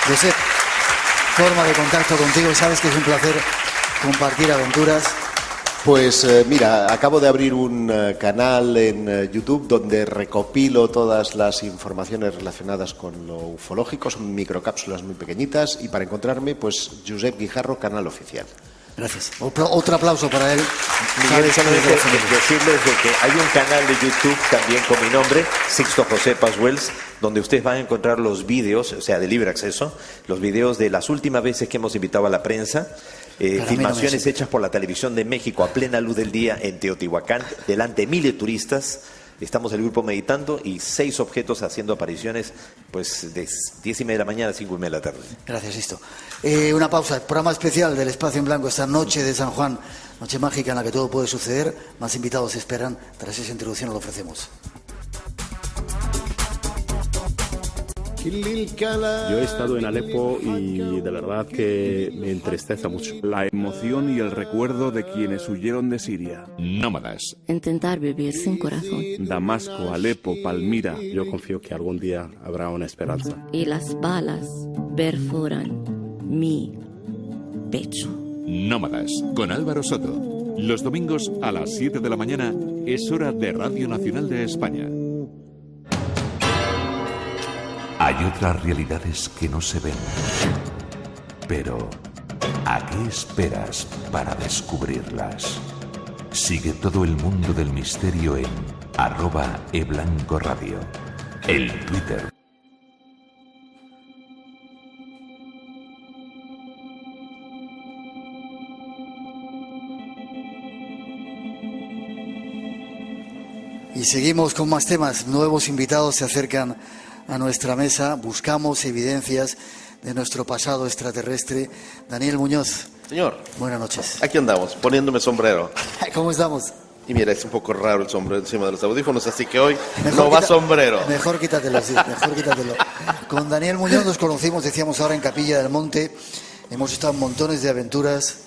Josep, forma de contacto contigo, sabes que es un placer compartir aventuras. Pues mira, acabo de abrir un canal en YouTube donde recopilo todas las informaciones relacionadas con lo ufológico, son microcápsulas muy pequeñitas, y para encontrarme, pues Josep Guijarro, canal oficial. Gracias. Otro aplauso para él. Miguel, solamente decirles de que hay un canal de YouTube también con mi nombre, Sixto José Paswells, donde ustedes van a encontrar los vídeos, o sea, de libre acceso, los vídeos de las últimas veces que hemos invitado a la prensa, filmaciones hechas por la Televisión de México a plena luz del día en Teotihuacán, delante de miles de turistas. Estamos el grupo meditando y 6 objetos haciendo apariciones, pues de 10:30 de la mañana a 5:30 de la tarde. Gracias, Sixto. Una pausa. Programa especial del Espacio en Blanco esta noche de San Juan, noche mágica en la que todo puede suceder. Más invitados esperan. Tras esa introducción lo ofrecemos. Yo he estado en Alepo y de verdad que me entristece mucho. La emoción y el recuerdo de quienes huyeron de Siria. Nómadas. Intentar vivir sin corazón. Damasco, Alepo, Palmira. Yo confío que algún día habrá una esperanza. Y las balas perforan mi pecho. Nómadas, con Álvaro Soto. Los domingos a las 7 de la mañana es hora de Radio Nacional de España. Hay otras realidades que no se ven. Pero, ¿a qué esperas para descubrirlas? Sigue todo el mundo del misterio en @eblancoradio, el Twitter. Y seguimos con más temas. Nuevos invitados se acercan a nuestra mesa. Buscamos evidencias de nuestro pasado extraterrestre. Daniel Muñoz. Señor. Buenas noches. Aquí andamos, poniéndome sombrero. ¿Cómo estamos? Y mira, es un poco raro el sombrero encima de los audífonos, así que hoy no va sombrero. Mejor quítatelo, sí, mejor quítatelo. Con Daniel Muñoz nos conocimos, decíamos ahora, en Capilla del Monte. Hemos estado en montones de aventuras.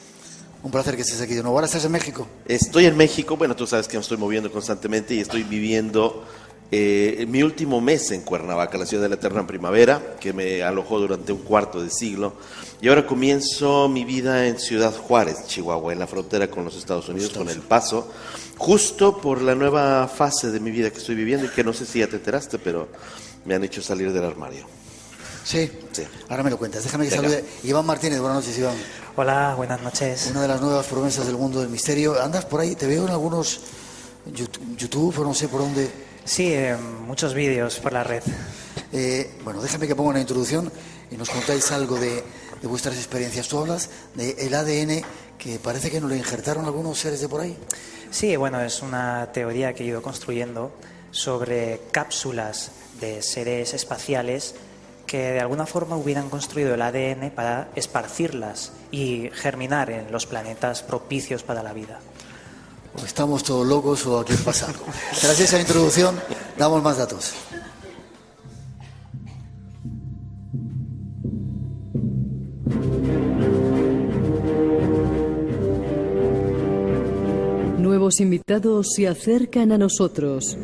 Un placer que estés aquí de nuevo. ¿Ahora estás en México? Estoy en México, bueno, tú sabes que me estoy moviendo constantemente y estoy viviendo mi último mes en Cuernavaca, la ciudad de la eterna primavera, que me alojó durante un cuarto de siglo. Y ahora comienzo mi vida en Ciudad Juárez, Chihuahua, en la frontera con los Estados Unidos, con El Paso, justo por la nueva fase de mi vida que estoy viviendo y que no sé si ya te enteraste, pero me han hecho salir del armario. Sí. Ahora me lo cuentas. Déjame que salude. Iván Martínez, buenas noches, Iván. Hola, buenas noches. Una de las nuevas promesas del mundo del misterio. Andas por ahí, te veo en algunos YouTube o no sé por dónde. Sí, muchos vídeos por la red. Bueno, déjame que ponga una introducción y nos contáis algo de vuestras experiencias. Tú hablas del ADN que parece que nos lo injertaron algunos seres de por ahí. Sí, bueno, es una teoría que he ido construyendo sobre cápsulas de seres espaciales que de alguna forma hubieran construido el ADN para esparcirlas y germinar en los planetas propicios para la vida. O estamos todos locos o aquí pasa algo. Tras esa introducción, damos más datos. Nuevos invitados se acercan a nosotros.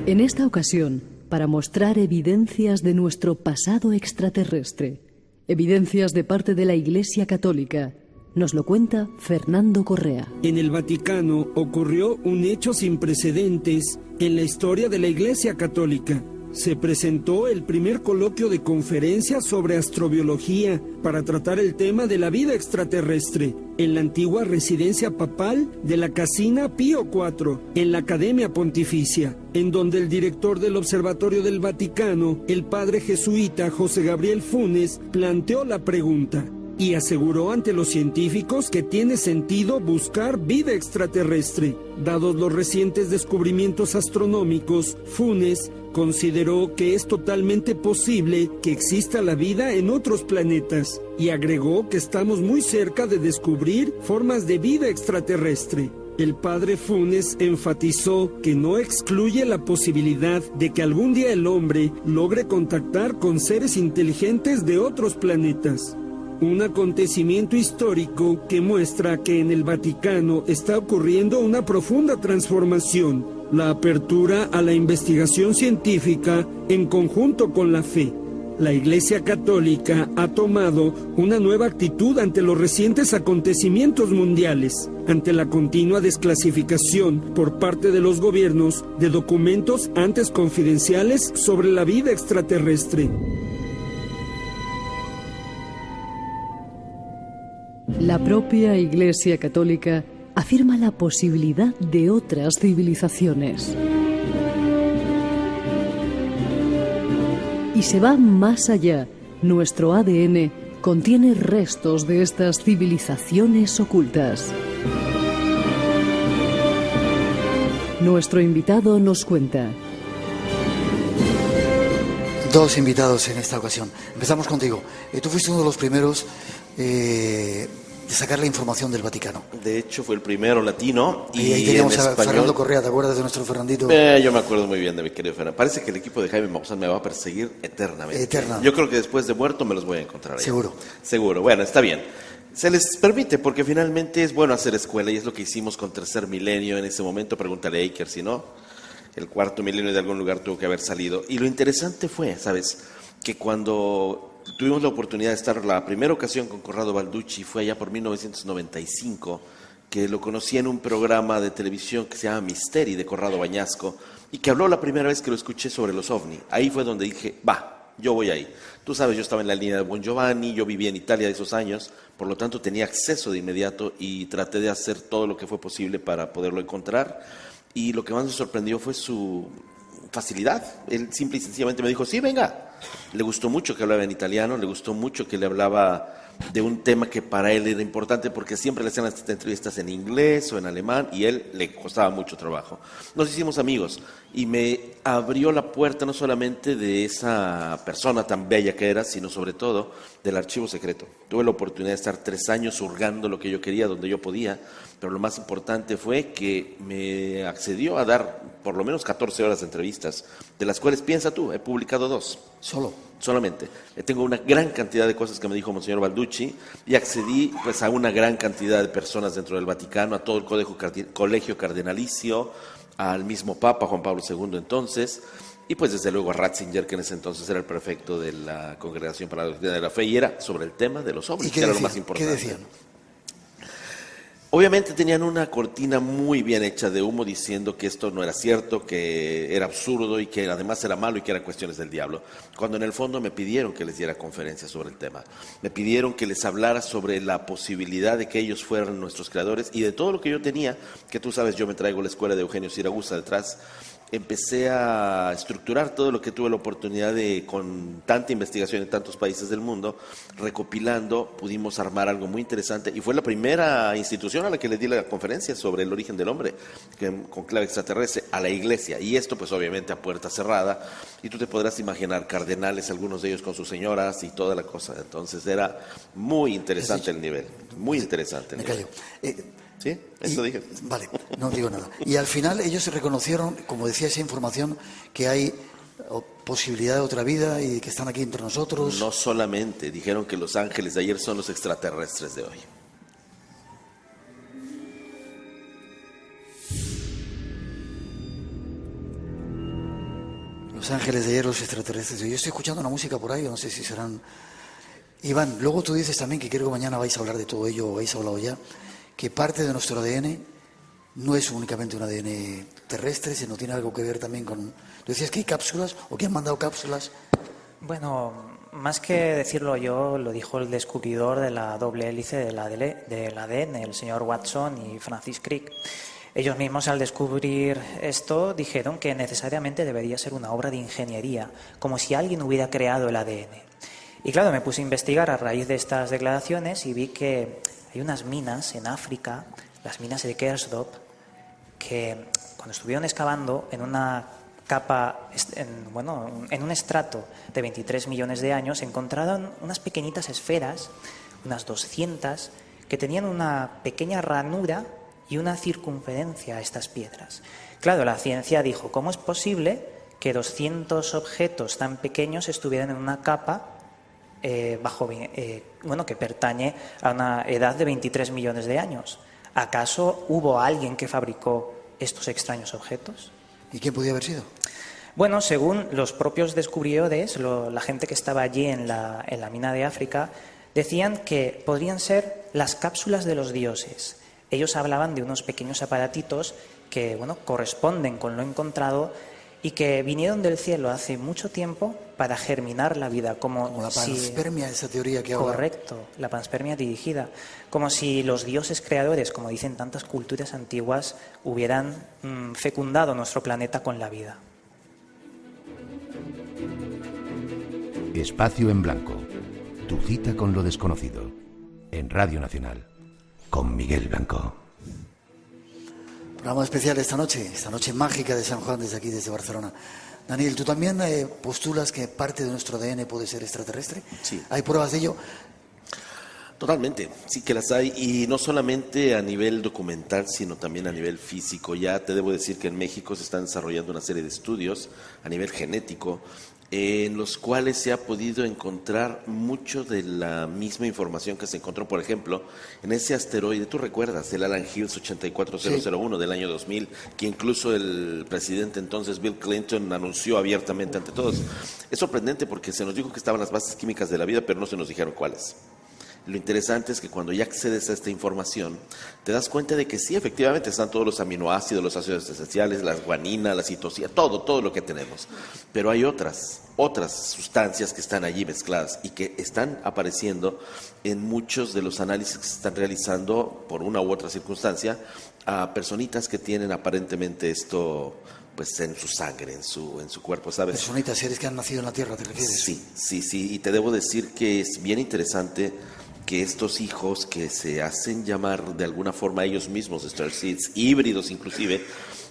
En esta ocasión, para mostrar evidencias de nuestro pasado extraterrestre, evidencias de parte de la Iglesia Católica, nos lo cuenta Fernando Correa. En el Vaticano ocurrió un hecho sin precedentes en la historia de la Iglesia Católica. Se presentó el primer coloquio de conferencias sobre astrobiología para tratar el tema de la vida extraterrestre en la antigua residencia papal de la Casina Pío IV, en la Academia Pontificia, en donde el director del Observatorio del Vaticano, el padre jesuita José Gabriel Funes, planteó la pregunta y aseguró ante los científicos que tiene sentido buscar vida extraterrestre. Dados los recientes descubrimientos astronómicos, Funes consideró que es totalmente posible que exista la vida en otros planetas y agregó que estamos muy cerca de descubrir formas de vida extraterrestre. El padre Funes enfatizó que no excluye la posibilidad de que algún día el hombre logre contactar con seres inteligentes de otros planetas. Un acontecimiento histórico que muestra que en el Vaticano está ocurriendo una profunda transformación, la apertura a la investigación científica en conjunto con la fe. La Iglesia Católica ha tomado una nueva actitud ante los recientes acontecimientos mundiales, ante la continua desclasificación por parte de los gobiernos de documentos antes confidenciales sobre la vida extraterrestre. La propia Iglesia Católica afirma la posibilidad de otras civilizaciones. Y se va más allá. Nuestro ADN contiene restos de estas civilizaciones ocultas. Nuestro invitado nos cuenta. Dos invitados en esta ocasión. Empezamos contigo. Tú fuiste uno de los primeros de sacar la información del Vaticano. De hecho, fue el primero latino. Y ahí teníamos a Fernando Correa, ¿te acuerdas de nuestro Fernandito? Yo me acuerdo muy bien de mi querido Fernando. Parece que el equipo de Jaime Maussan me va a perseguir eternamente. Yo creo que después de muerto me los voy a encontrar ahí. Seguro. Bueno, está bien. Se les permite porque finalmente es bueno hacer escuela y es lo que hicimos con Tercer Milenio en ese momento. Pregúntale a Iker, si no, el Cuarto Milenio de algún lugar tuvo que haber salido. Y lo interesante fue, ¿sabes?, que cuando tuvimos la oportunidad de estar la primera ocasión con Corrado Balducci, fue allá por 1995, que lo conocí en un programa de televisión que se llama Misteri, de Corrado Bañasco, y que habló la primera vez que lo escuché sobre los ovni. Ahí fue donde dije, yo voy ahí. Tú sabes, yo estaba en la línea de Bon Giovanni, yo vivía en Italia de esos años, por lo tanto tenía acceso de inmediato y traté de hacer todo lo que fue posible para poderlo encontrar. Y lo que más me sorprendió fue su facilidad. Él simple y sencillamente me dijo, sí, venga. Le gustó mucho que hablaba en italiano, le gustó mucho que le hablaba de un tema que para él era importante, porque siempre le hacían las entrevistas en inglés o en alemán y él le costaba mucho trabajo. Nos hicimos amigos y me abrió la puerta no solamente de esa persona tan bella que era, sino sobre todo del archivo secreto. Tuve la oportunidad de estar 3 años hurgando lo que yo quería, donde yo podía, pero lo más importante fue que me accedió a dar por lo menos 14 horas de entrevistas, de las cuales, piensa tú, he publicado 2. Solamente. Tengo una gran cantidad de cosas que me dijo Monseñor Balducci y accedí pues a una gran cantidad de personas dentro del Vaticano, a todo el colegio cardenalicio, al mismo Papa Juan Pablo II entonces, y pues desde luego a Ratzinger, que en ese entonces era el prefecto de la Congregación para la Doctrina de la Fe, y era sobre el tema de los ovnis, que era lo más importante. ¿Qué decían? Obviamente tenían una cortina muy bien hecha de humo diciendo que esto no era cierto, que era absurdo y que además era malo y que eran cuestiones del diablo. Cuando en el fondo me pidieron que les diera conferencias sobre el tema. Me pidieron que les hablara sobre la posibilidad de que ellos fueran nuestros creadores y de todo lo que yo tenía, que tú sabes, yo me traigo la escuela de Eugenio Siragusa detrás. Empecé a estructurar todo lo que tuve la oportunidad de, con tanta investigación en tantos países del mundo, recopilando, pudimos armar algo muy interesante y fue la primera institución a la que le di la conferencia sobre el origen del hombre, con clave extraterrestre, a la iglesia, y esto pues obviamente a puerta cerrada, y tú te podrás imaginar cardenales, algunos de ellos con sus señoras y toda la cosa, entonces era muy interesante el nivel, muy interesante el nivel. Me callo. ¿Sí? Eso dije. Vale, no digo nada. Y al final ellos reconocieron, como decía esa información, que hay posibilidad de otra vida y que están aquí entre nosotros. No solamente, dijeron que los ángeles de ayer son los extraterrestres de hoy. Los ángeles de ayer, los extraterrestres. Yo estoy escuchando una música por ahí, no sé si serán... Iván, luego tú dices también que creo que mañana vais a hablar de todo ello, o habéis hablado ya, que parte de nuestro ADN no es únicamente un ADN terrestre, sino tiene algo que ver también con... ¿Decías que hay cápsulas o que han mandado cápsulas? Bueno, más que decirlo yo, lo dijo el descubridor de la doble hélice del ADN, el señor Watson y Francis Crick. Ellos mismos, al descubrir esto, dijeron que necesariamente debería ser una obra de ingeniería, como si alguien hubiera creado el ADN. Y claro, me puse a investigar a raíz de estas declaraciones y vi que hay unas minas en África, las minas de Kersdorp, que cuando estuvieron excavando en una capa, en un estrato de 23 millones de años, encontraron unas pequeñitas esferas, unas 200, que tenían una pequeña ranura y una circunferencia a estas piedras. Claro, la ciencia dijo, ¿cómo es posible que 200 objetos tan pequeños estuvieran en una capa que pertañe a una edad de 23 millones de años? ¿Acaso hubo alguien que fabricó estos extraños objetos? ¿Y quién podía haber sido? Bueno, según los propios descubridores, la gente que estaba allí en la mina de África, decían que podrían ser las cápsulas de los dioses. Ellos hablaban de unos pequeños aparatitos que corresponden con lo encontrado y que vinieron del cielo hace mucho tiempo para germinar la vida, como la panspermia, esa teoría que habla. Correcto, la panspermia dirigida, como si los dioses creadores, como dicen tantas culturas antiguas, hubieran fecundado nuestro planeta con la vida. Espacio en Blanco, tu cita con lo desconocido, en Radio Nacional, con Miguel Blanco. Programa especial esta noche mágica de San Juan, desde aquí, desde Barcelona. Daniel, ¿tú también postulas que parte de nuestro ADN puede ser extraterrestre? Sí. ¿Hay pruebas de ello? Totalmente, sí que las hay, y no solamente a nivel documental, sino también a nivel físico. Ya te debo decir que en México se están desarrollando una serie de estudios a nivel genético, en los cuales se ha podido encontrar mucho de la misma información que se encontró, por ejemplo, en ese asteroide, tú recuerdas, el Alan Hills 84001 del año 2000, que incluso el presidente entonces Bill Clinton anunció abiertamente ante todos. Es sorprendente porque se nos dijo que estaban las bases químicas de la vida, pero no se nos dijeron cuáles. Lo interesante es que cuando ya accedes a esta información, te das cuenta de que sí, efectivamente están todos los aminoácidos, los ácidos esenciales, la guanina, la citosina, todo lo que tenemos. Pero hay otras sustancias que están allí mezcladas y que están apareciendo en muchos de los análisis que se están realizando por una u otra circunstancia a personitas que tienen aparentemente esto pues en su sangre, en su cuerpo, ¿sabes? Personitas, seres que han nacido en la Tierra, ¿te refieres? Sí, y te debo decir que es bien interesante que estos hijos que se hacen llamar de alguna forma ellos mismos Starseeds, híbridos inclusive,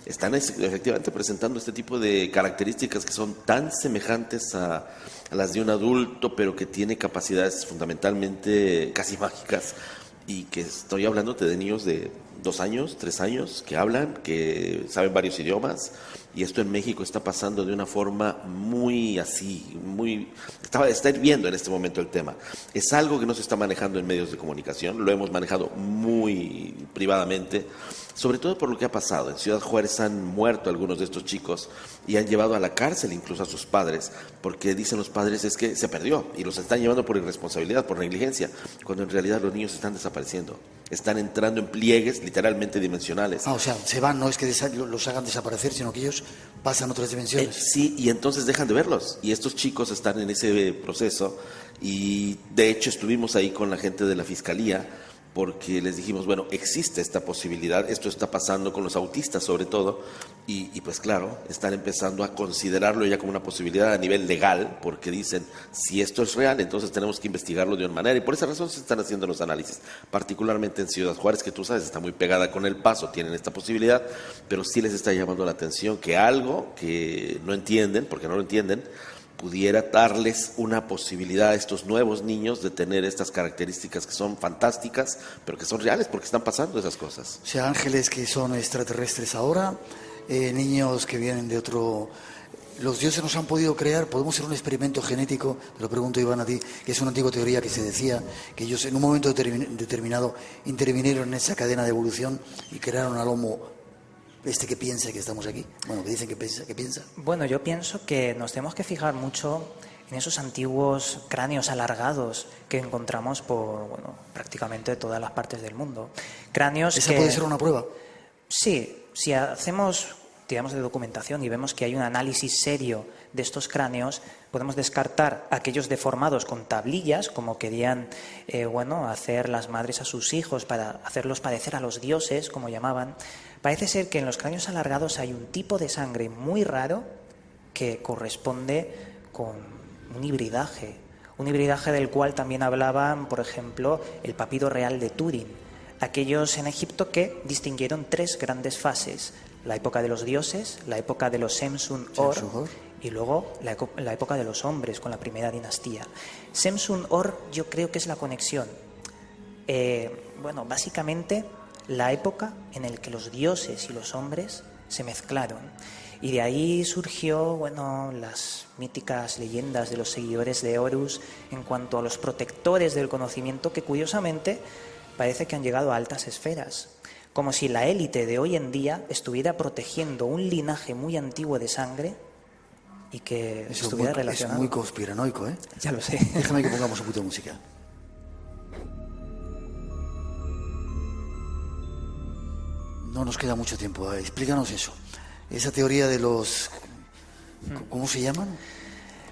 están efectivamente presentando este tipo de características que son tan semejantes a las de un adulto, pero que tiene capacidades fundamentalmente casi mágicas, y que estoy hablándote de niños de 2 años, 3 años, que hablan, que saben varios idiomas y esto en México está pasando de una forma muy así, está hirviendo en este momento el tema. Es algo que no se está manejando en medios de comunicación, lo hemos manejado muy privadamente, sobre todo por lo que ha pasado. En Ciudad Juárez han muerto algunos de estos chicos y han llevado a la cárcel incluso a sus padres, porque dicen los padres es que se perdió y los están llevando por irresponsabilidad, por negligencia, cuando en realidad los niños están desapareciendo, están entrando en pliegues literalmente dimensionales. O sea, se van, no es que los hagan desaparecer, sino que ellos pasan a otras dimensiones. Sí, y entonces dejan de verlos, y estos chicos están en ese proceso, y de hecho estuvimos ahí con la gente de la Fiscalía, porque les dijimos, bueno, existe esta posibilidad, esto está pasando con los autistas sobre todo, y pues claro, están empezando a considerarlo ya como una posibilidad a nivel legal, porque dicen, si esto es real, entonces tenemos que investigarlo de una manera, y por esa razón se están haciendo los análisis, particularmente en Ciudad Juárez, que tú sabes, está muy pegada con El Paso, tienen esta posibilidad, pero sí les está llamando la atención que algo que no entienden, porque no lo entienden, pudiera darles una posibilidad a estos nuevos niños de tener estas características que son fantásticas, pero que son reales porque están pasando esas cosas. O sea, ángeles que son extraterrestres ahora, niños que vienen de otro... Los dioses nos han podido crear, podemos hacer un experimento genético, te lo pregunto Iván a ti, que es una antigua teoría que se decía que ellos en un momento determinado intervinieron en esa cadena de evolución y crearon al Homo que piensa que estamos aquí. Bueno, que dicen que piensa. Bueno, yo pienso que nos tenemos que fijar mucho en esos antiguos cráneos alargados que encontramos por prácticamente todas las partes del mundo. Cráneos ¿Esa puede ser una prueba? Sí, si tiramos de documentación y vemos que hay un análisis serio de estos cráneos, podemos descartar aquellos deformados con tablillas, como querían hacer las madres a sus hijos para hacerlos parecer a los dioses, como llamaban. Parece ser que en los cráneos alargados hay un tipo de sangre muy raro que corresponde con un hibridaje del cual también hablaban, por ejemplo, el papiro real de Turín. Aquellos en Egipto que distinguieron 3 grandes fases: la época de los dioses, la época de los Semsun-Hor y luego la época de los hombres con la primera dinastía. Semsun-Hor yo creo que es la conexión. Básicamente la época en la que los dioses y los hombres se mezclaron. Y de ahí surgió las míticas leyendas de los seguidores de Horus en cuanto a los protectores del conocimiento, que curiosamente parece que han llegado a altas esferas. Como si la élite de hoy en día estuviera protegiendo un linaje muy antiguo de sangre y que eso estuviera relacionado. Es muy conspiranoico, ¿eh? Ya lo sé. Déjame que pongamos un poquito de música. No nos queda mucho tiempo. Explícanos eso. Esa teoría de los... ¿Cómo se llaman?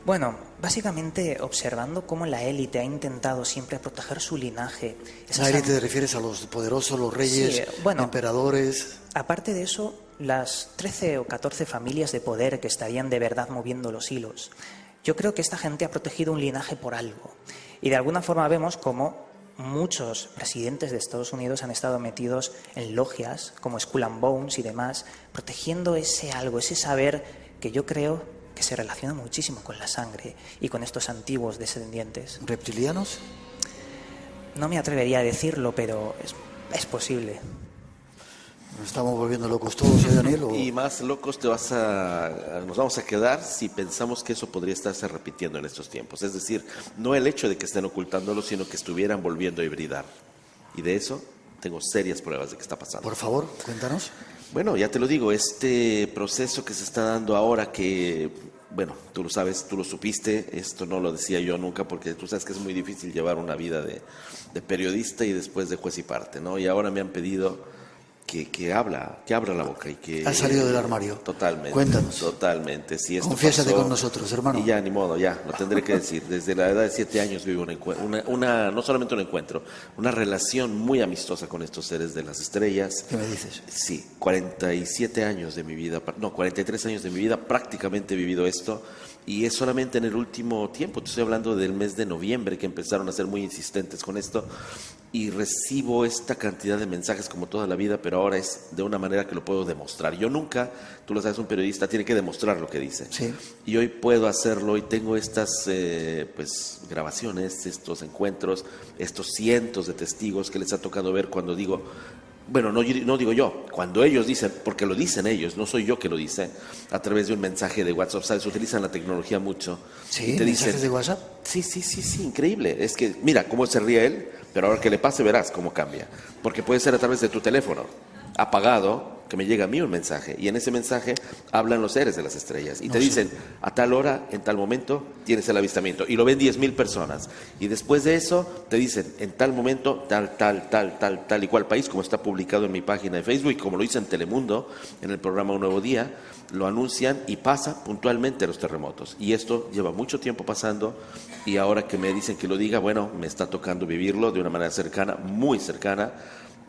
Bueno, básicamente observando cómo la élite ha intentado siempre proteger su linaje. ¿La élite te refieres a los poderosos, los reyes, emperadores? Aparte de eso, las 13 o 14 familias de poder que estarían de verdad moviendo los hilos. Yo creo que esta gente ha protegido un linaje por algo. Y de alguna forma vemos cómo muchos presidentes de Estados Unidos han estado metidos en logias como Skull and Bones y demás, protegiendo ese algo, ese saber que yo creo que se relaciona muchísimo con la sangre y con estos antiguos descendientes. ¿Reptilianos? No me atrevería a decirlo, pero es posible. ¿Nos estamos volviendo locos todos, Daniel? Y más locos nos vamos a quedar si pensamos que eso podría estarse repitiendo en estos tiempos. Es decir, no el hecho de que estén ocultándolo, sino que estuvieran volviendo a hibridar. Y de eso tengo serias pruebas de que está pasando. Por favor, cuéntanos. Bueno, ya te lo digo, este proceso que se está dando ahora que, tú lo sabes, tú lo supiste, esto no lo decía yo nunca porque tú sabes que es muy difícil llevar una vida de periodista y después de juez y parte, ¿no? Y ahora me han pedido que abra la boca y que... ¿Has salido del armario? Totalmente. Cuéntanos. Totalmente. Si esto Confiésate pasó, con nosotros, hermano. Y ya, ni modo, ya, lo tendré que decir. Desde la edad de 7 años vivo no solamente un encuentro, una relación muy amistosa con estos seres de las estrellas. ¿Qué me dices? Sí, 43 años de mi vida prácticamente he vivido esto. Y es solamente en el último tiempo, te estoy hablando del mes de noviembre, que empezaron a ser muy insistentes con esto, y recibo esta cantidad de mensajes como toda la vida, pero ahora es de una manera que lo puedo demostrar. Yo nunca, tú lo sabes, un periodista tiene que demostrar lo que dice. Sí. Y hoy puedo hacerlo y tengo estas grabaciones, estos encuentros, estos cientos de testigos que les ha tocado ver cuando digo, bueno, no digo yo, cuando ellos dicen, porque lo dicen ellos, no soy yo que lo dice, a través de un mensaje de WhatsApp, ¿sabes? Utilizan la tecnología mucho. Sí, y te mensajes dicen, de WhatsApp. Sí, increíble. Es que, mira, cómo se ríe él, pero ahora que le pase verás cómo cambia. Porque puede ser a través de tu teléfono, apagado, que me llega a mí un mensaje, y en ese mensaje hablan los seres de las estrellas, y te dicen, a tal hora, en tal momento, tienes el avistamiento, y lo ven 10,000 personas, y después de eso, te dicen, en tal momento, tal y cual país, como está publicado en mi página de Facebook, y como lo hice en Telemundo, en el programa Un Nuevo Día, lo anuncian y pasa puntualmente los terremotos, y esto lleva mucho tiempo pasando, y ahora que me dicen que lo diga, bueno, me está tocando vivirlo de una manera cercana, muy cercana,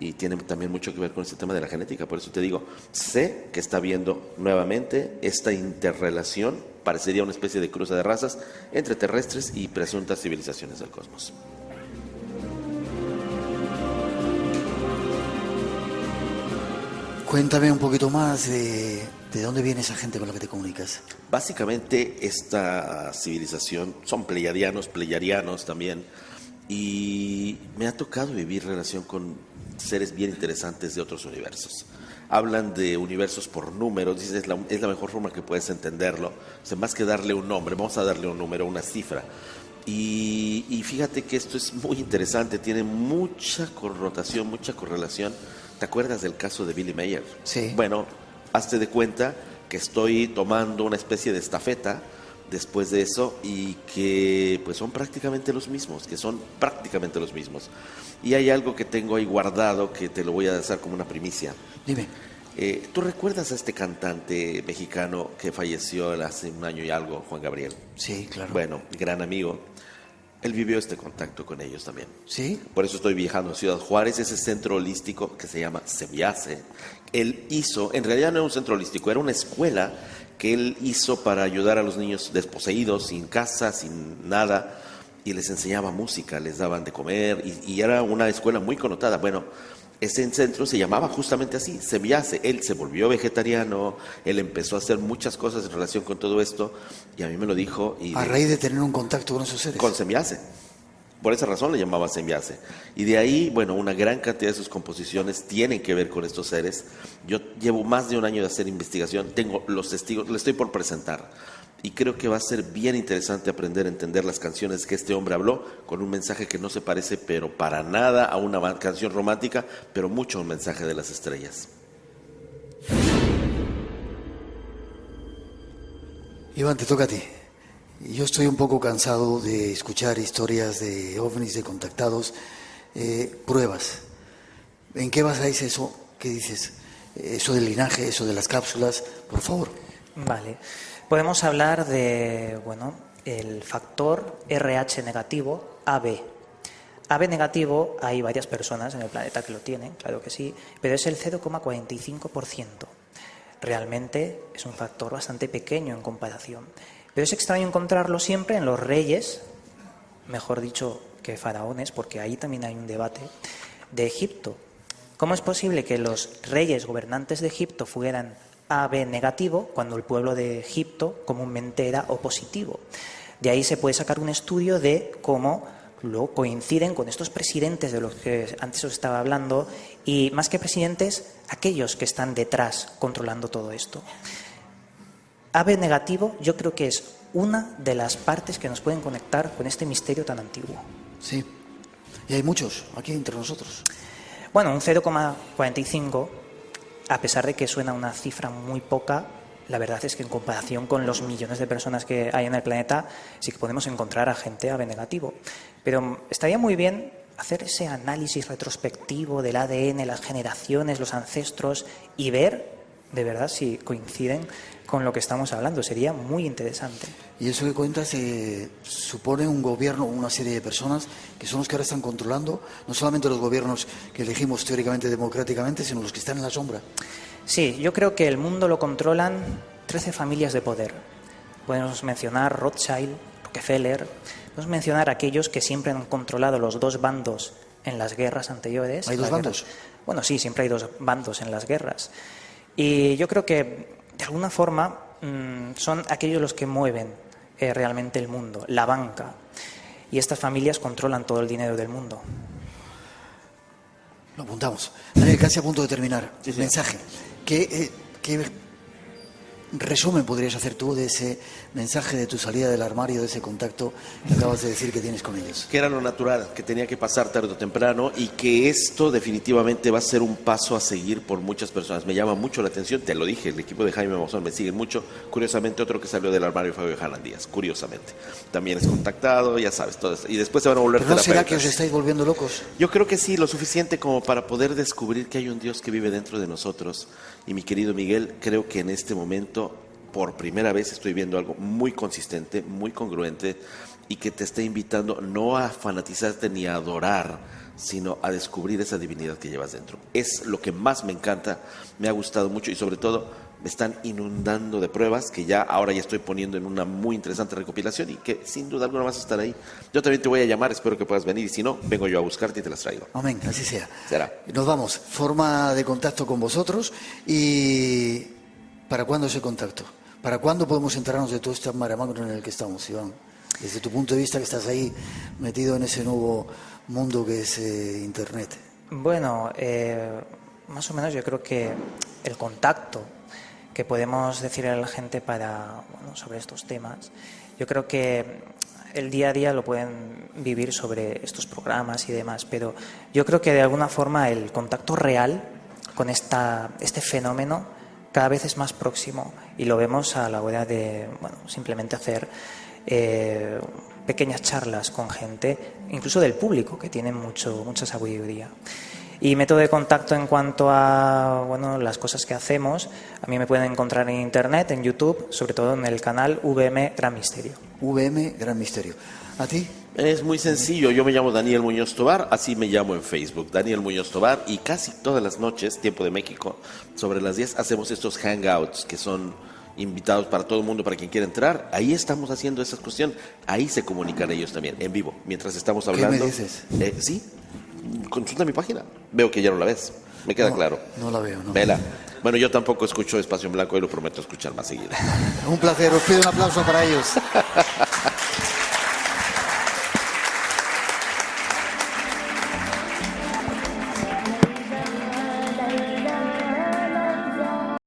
y tiene también mucho que ver con este tema de la genética. Por eso te digo, sé que está viendo nuevamente esta interrelación, parecería una especie de cruce de razas entre terrestres y presuntas civilizaciones del cosmos. Cuéntame un poquito más de dónde viene esa gente con la que te comunicas. Básicamente esta civilización son pleyadianos también, y me ha tocado vivir relación con seres bien interesantes de otros universos. Hablan de universos por números, dices, es la mejor forma que puedes entenderlo. O sea, más que darle un nombre, vamos a darle un número, una cifra. Y fíjate que esto es muy interesante, tiene mucha connotación, mucha correlación. ¿Te acuerdas del caso de Billy Mayer? Sí. Bueno, hazte de cuenta que estoy tomando una especie de estafeta después de eso, y que pues son prácticamente los mismos, Y hay algo que tengo ahí guardado que te lo voy a hacer como una primicia. Dime. ¿Tú recuerdas a este cantante mexicano que falleció hace un año y algo, Juan Gabriel? Sí, claro. Bueno, gran amigo. Él vivió este contacto con ellos también. ¿Sí? Por eso estoy viajando a Ciudad Juárez, ese centro holístico que se llama Sembiase. Él hizo, en realidad no era un centro holístico, era una escuela que él hizo para ayudar a los niños desposeídos, sin casa, sin nada, y les enseñaba música, les daban de comer, y era una escuela muy connotada. Bueno, ese centro se llamaba justamente así, Sembiase. Él se volvió vegetariano, él empezó a hacer muchas cosas en relación con todo esto, y a mí me lo dijo. A raíz de tener un contacto con esos seres. Con Sembiase. Por esa razón le llamaba Sembiase. Y de ahí, bueno, una gran cantidad de sus composiciones tienen que ver con estos seres. Yo llevo más de un año de hacer investigación, tengo los testigos, le estoy por presentar. Y creo que va a ser bien interesante aprender a entender las canciones que este hombre habló, con un mensaje que no se parece, pero para nada, a una canción romántica, pero mucho un mensaje de las estrellas. Iván, te toca a ti. Yo estoy un poco cansado de escuchar historias de ovnis, de contactados, pruebas. ¿En qué basáis eso? ¿Qué dices? Eso del linaje, eso de las cápsulas, por favor. Vale. Podemos hablar de, el factor RH negativo, AB. AB negativo, hay varias personas en el planeta que lo tienen, claro que sí, pero es el 0,45%. Realmente es un factor bastante pequeño en comparación. Pero es extraño encontrarlo siempre en los reyes, mejor dicho que faraones, porque ahí también hay un debate, de Egipto. ¿Cómo es posible que los reyes gobernantes de Egipto fueran AB negativo cuando el pueblo de Egipto comúnmente era O positivo? De ahí se puede sacar un estudio de cómo luego coinciden con estos presidentes de los que antes os estaba hablando, y más que presidentes, aquellos que están detrás controlando todo esto. AB negativo yo creo que es una de las partes que nos pueden conectar con este misterio tan antiguo. Sí, y hay muchos aquí entre nosotros. Bueno, un 0,45, a pesar de que suena una cifra muy poca, la verdad es que en comparación con los millones de personas que hay en el planeta, sí que podemos encontrar a gente AB negativo. Pero estaría muy bien hacer ese análisis retrospectivo del ADN, las generaciones, los ancestros, y ver de verdad si coinciden con lo que estamos hablando. Sería muy interesante. Y eso que cuentas supone un gobierno, una serie de personas que son los que ahora están controlando, no solamente los gobiernos que elegimos teóricamente democráticamente, sino los que están en la sombra. Sí, yo creo que el mundo lo controlan 13 familias de poder. Podemos mencionar Rothschild, Rockefeller, podemos mencionar aquellos que siempre han controlado los dos bandos en las guerras anteriores. ¿Hay dos bandos? Bueno, sí, siempre hay dos bandos en las guerras. Y yo creo que, de alguna forma, son aquellos los que mueven realmente el mundo, la banca. Y estas familias controlan todo el dinero del mundo. Lo apuntamos. Daniel, casi a punto de terminar. Sí. Mensaje. ¿Qué resumen podrías hacer tú de ese mensaje de tu salida del armario, de ese contacto que acabas de decir que tienes con ellos? Que era lo natural, que tenía que pasar tarde o temprano y que esto definitivamente va a ser un paso a seguir por muchas personas. Me llama mucho la atención, te lo dije, el equipo de Jaime Maussan me sigue mucho. Curiosamente, otro que salió del armario fue Johanan Díaz, curiosamente. También es contactado, ya sabes, todo eso. Y después se van a volver terapeutas. ¿No será que os estáis volviendo locos? Yo creo que sí, lo suficiente como para poder descubrir que hay un Dios que vive dentro de nosotros. Y mi querido Miguel, creo que en este momento, por primera vez, estoy viendo algo muy consistente, muy congruente, y que te está invitando no a fanatizarte ni a adorar, sino a descubrir esa divinidad que llevas dentro. Es lo que más me encanta, me ha gustado mucho, y sobre todo me están inundando de pruebas que ahora ya estoy poniendo en una muy interesante recopilación y que sin duda alguna vas a estar ahí. Yo también te voy a llamar, espero que puedas venir, y si no, vengo yo a buscarte y te las traigo. Amén, así sea. Será. Nos vamos. Forma de contacto con vosotros. ¿Y para cuándo ese contacto? ¿Para cuándo podemos enterarnos de todo este maremágnum en el que estamos, Iván? Desde tu punto de vista, que estás ahí metido en ese nuevo mundo que es Internet. Bueno, más o menos yo creo que el contacto que podemos decirle a la gente sobre estos temas, yo creo que el día a día lo pueden vivir sobre estos programas y demás, pero yo creo que de alguna forma el contacto real con este fenómeno cada vez es más próximo, y lo vemos a la hora de simplemente hacer pequeñas charlas con gente, incluso del público, que tiene mucha sabiduría. Y método de contacto en cuanto a las cosas que hacemos, a mí me pueden encontrar en internet, en YouTube, sobre todo en el canal VM Gran Misterio. VM Gran Misterio. ¿A ti? Es muy sencillo, yo me llamo Daniel Muñoz Tobar, así me llamo en Facebook, Daniel Muñoz Tobar, y casi todas las noches, tiempo de México, sobre las 10 hacemos estos hangouts que son invitados para todo el mundo, para quien quiera entrar. Ahí estamos haciendo esa cuestión, ahí se comunican ellos también, en vivo, mientras estamos hablando. ¿Qué me dices? Sí, consulta mi página, veo que ya no la ves, me queda claro. No la veo, no. Vela. Bueno, yo tampoco escucho Espacio en Blanco y lo prometo escuchar más seguido. Un placer, os pido un aplauso para ellos.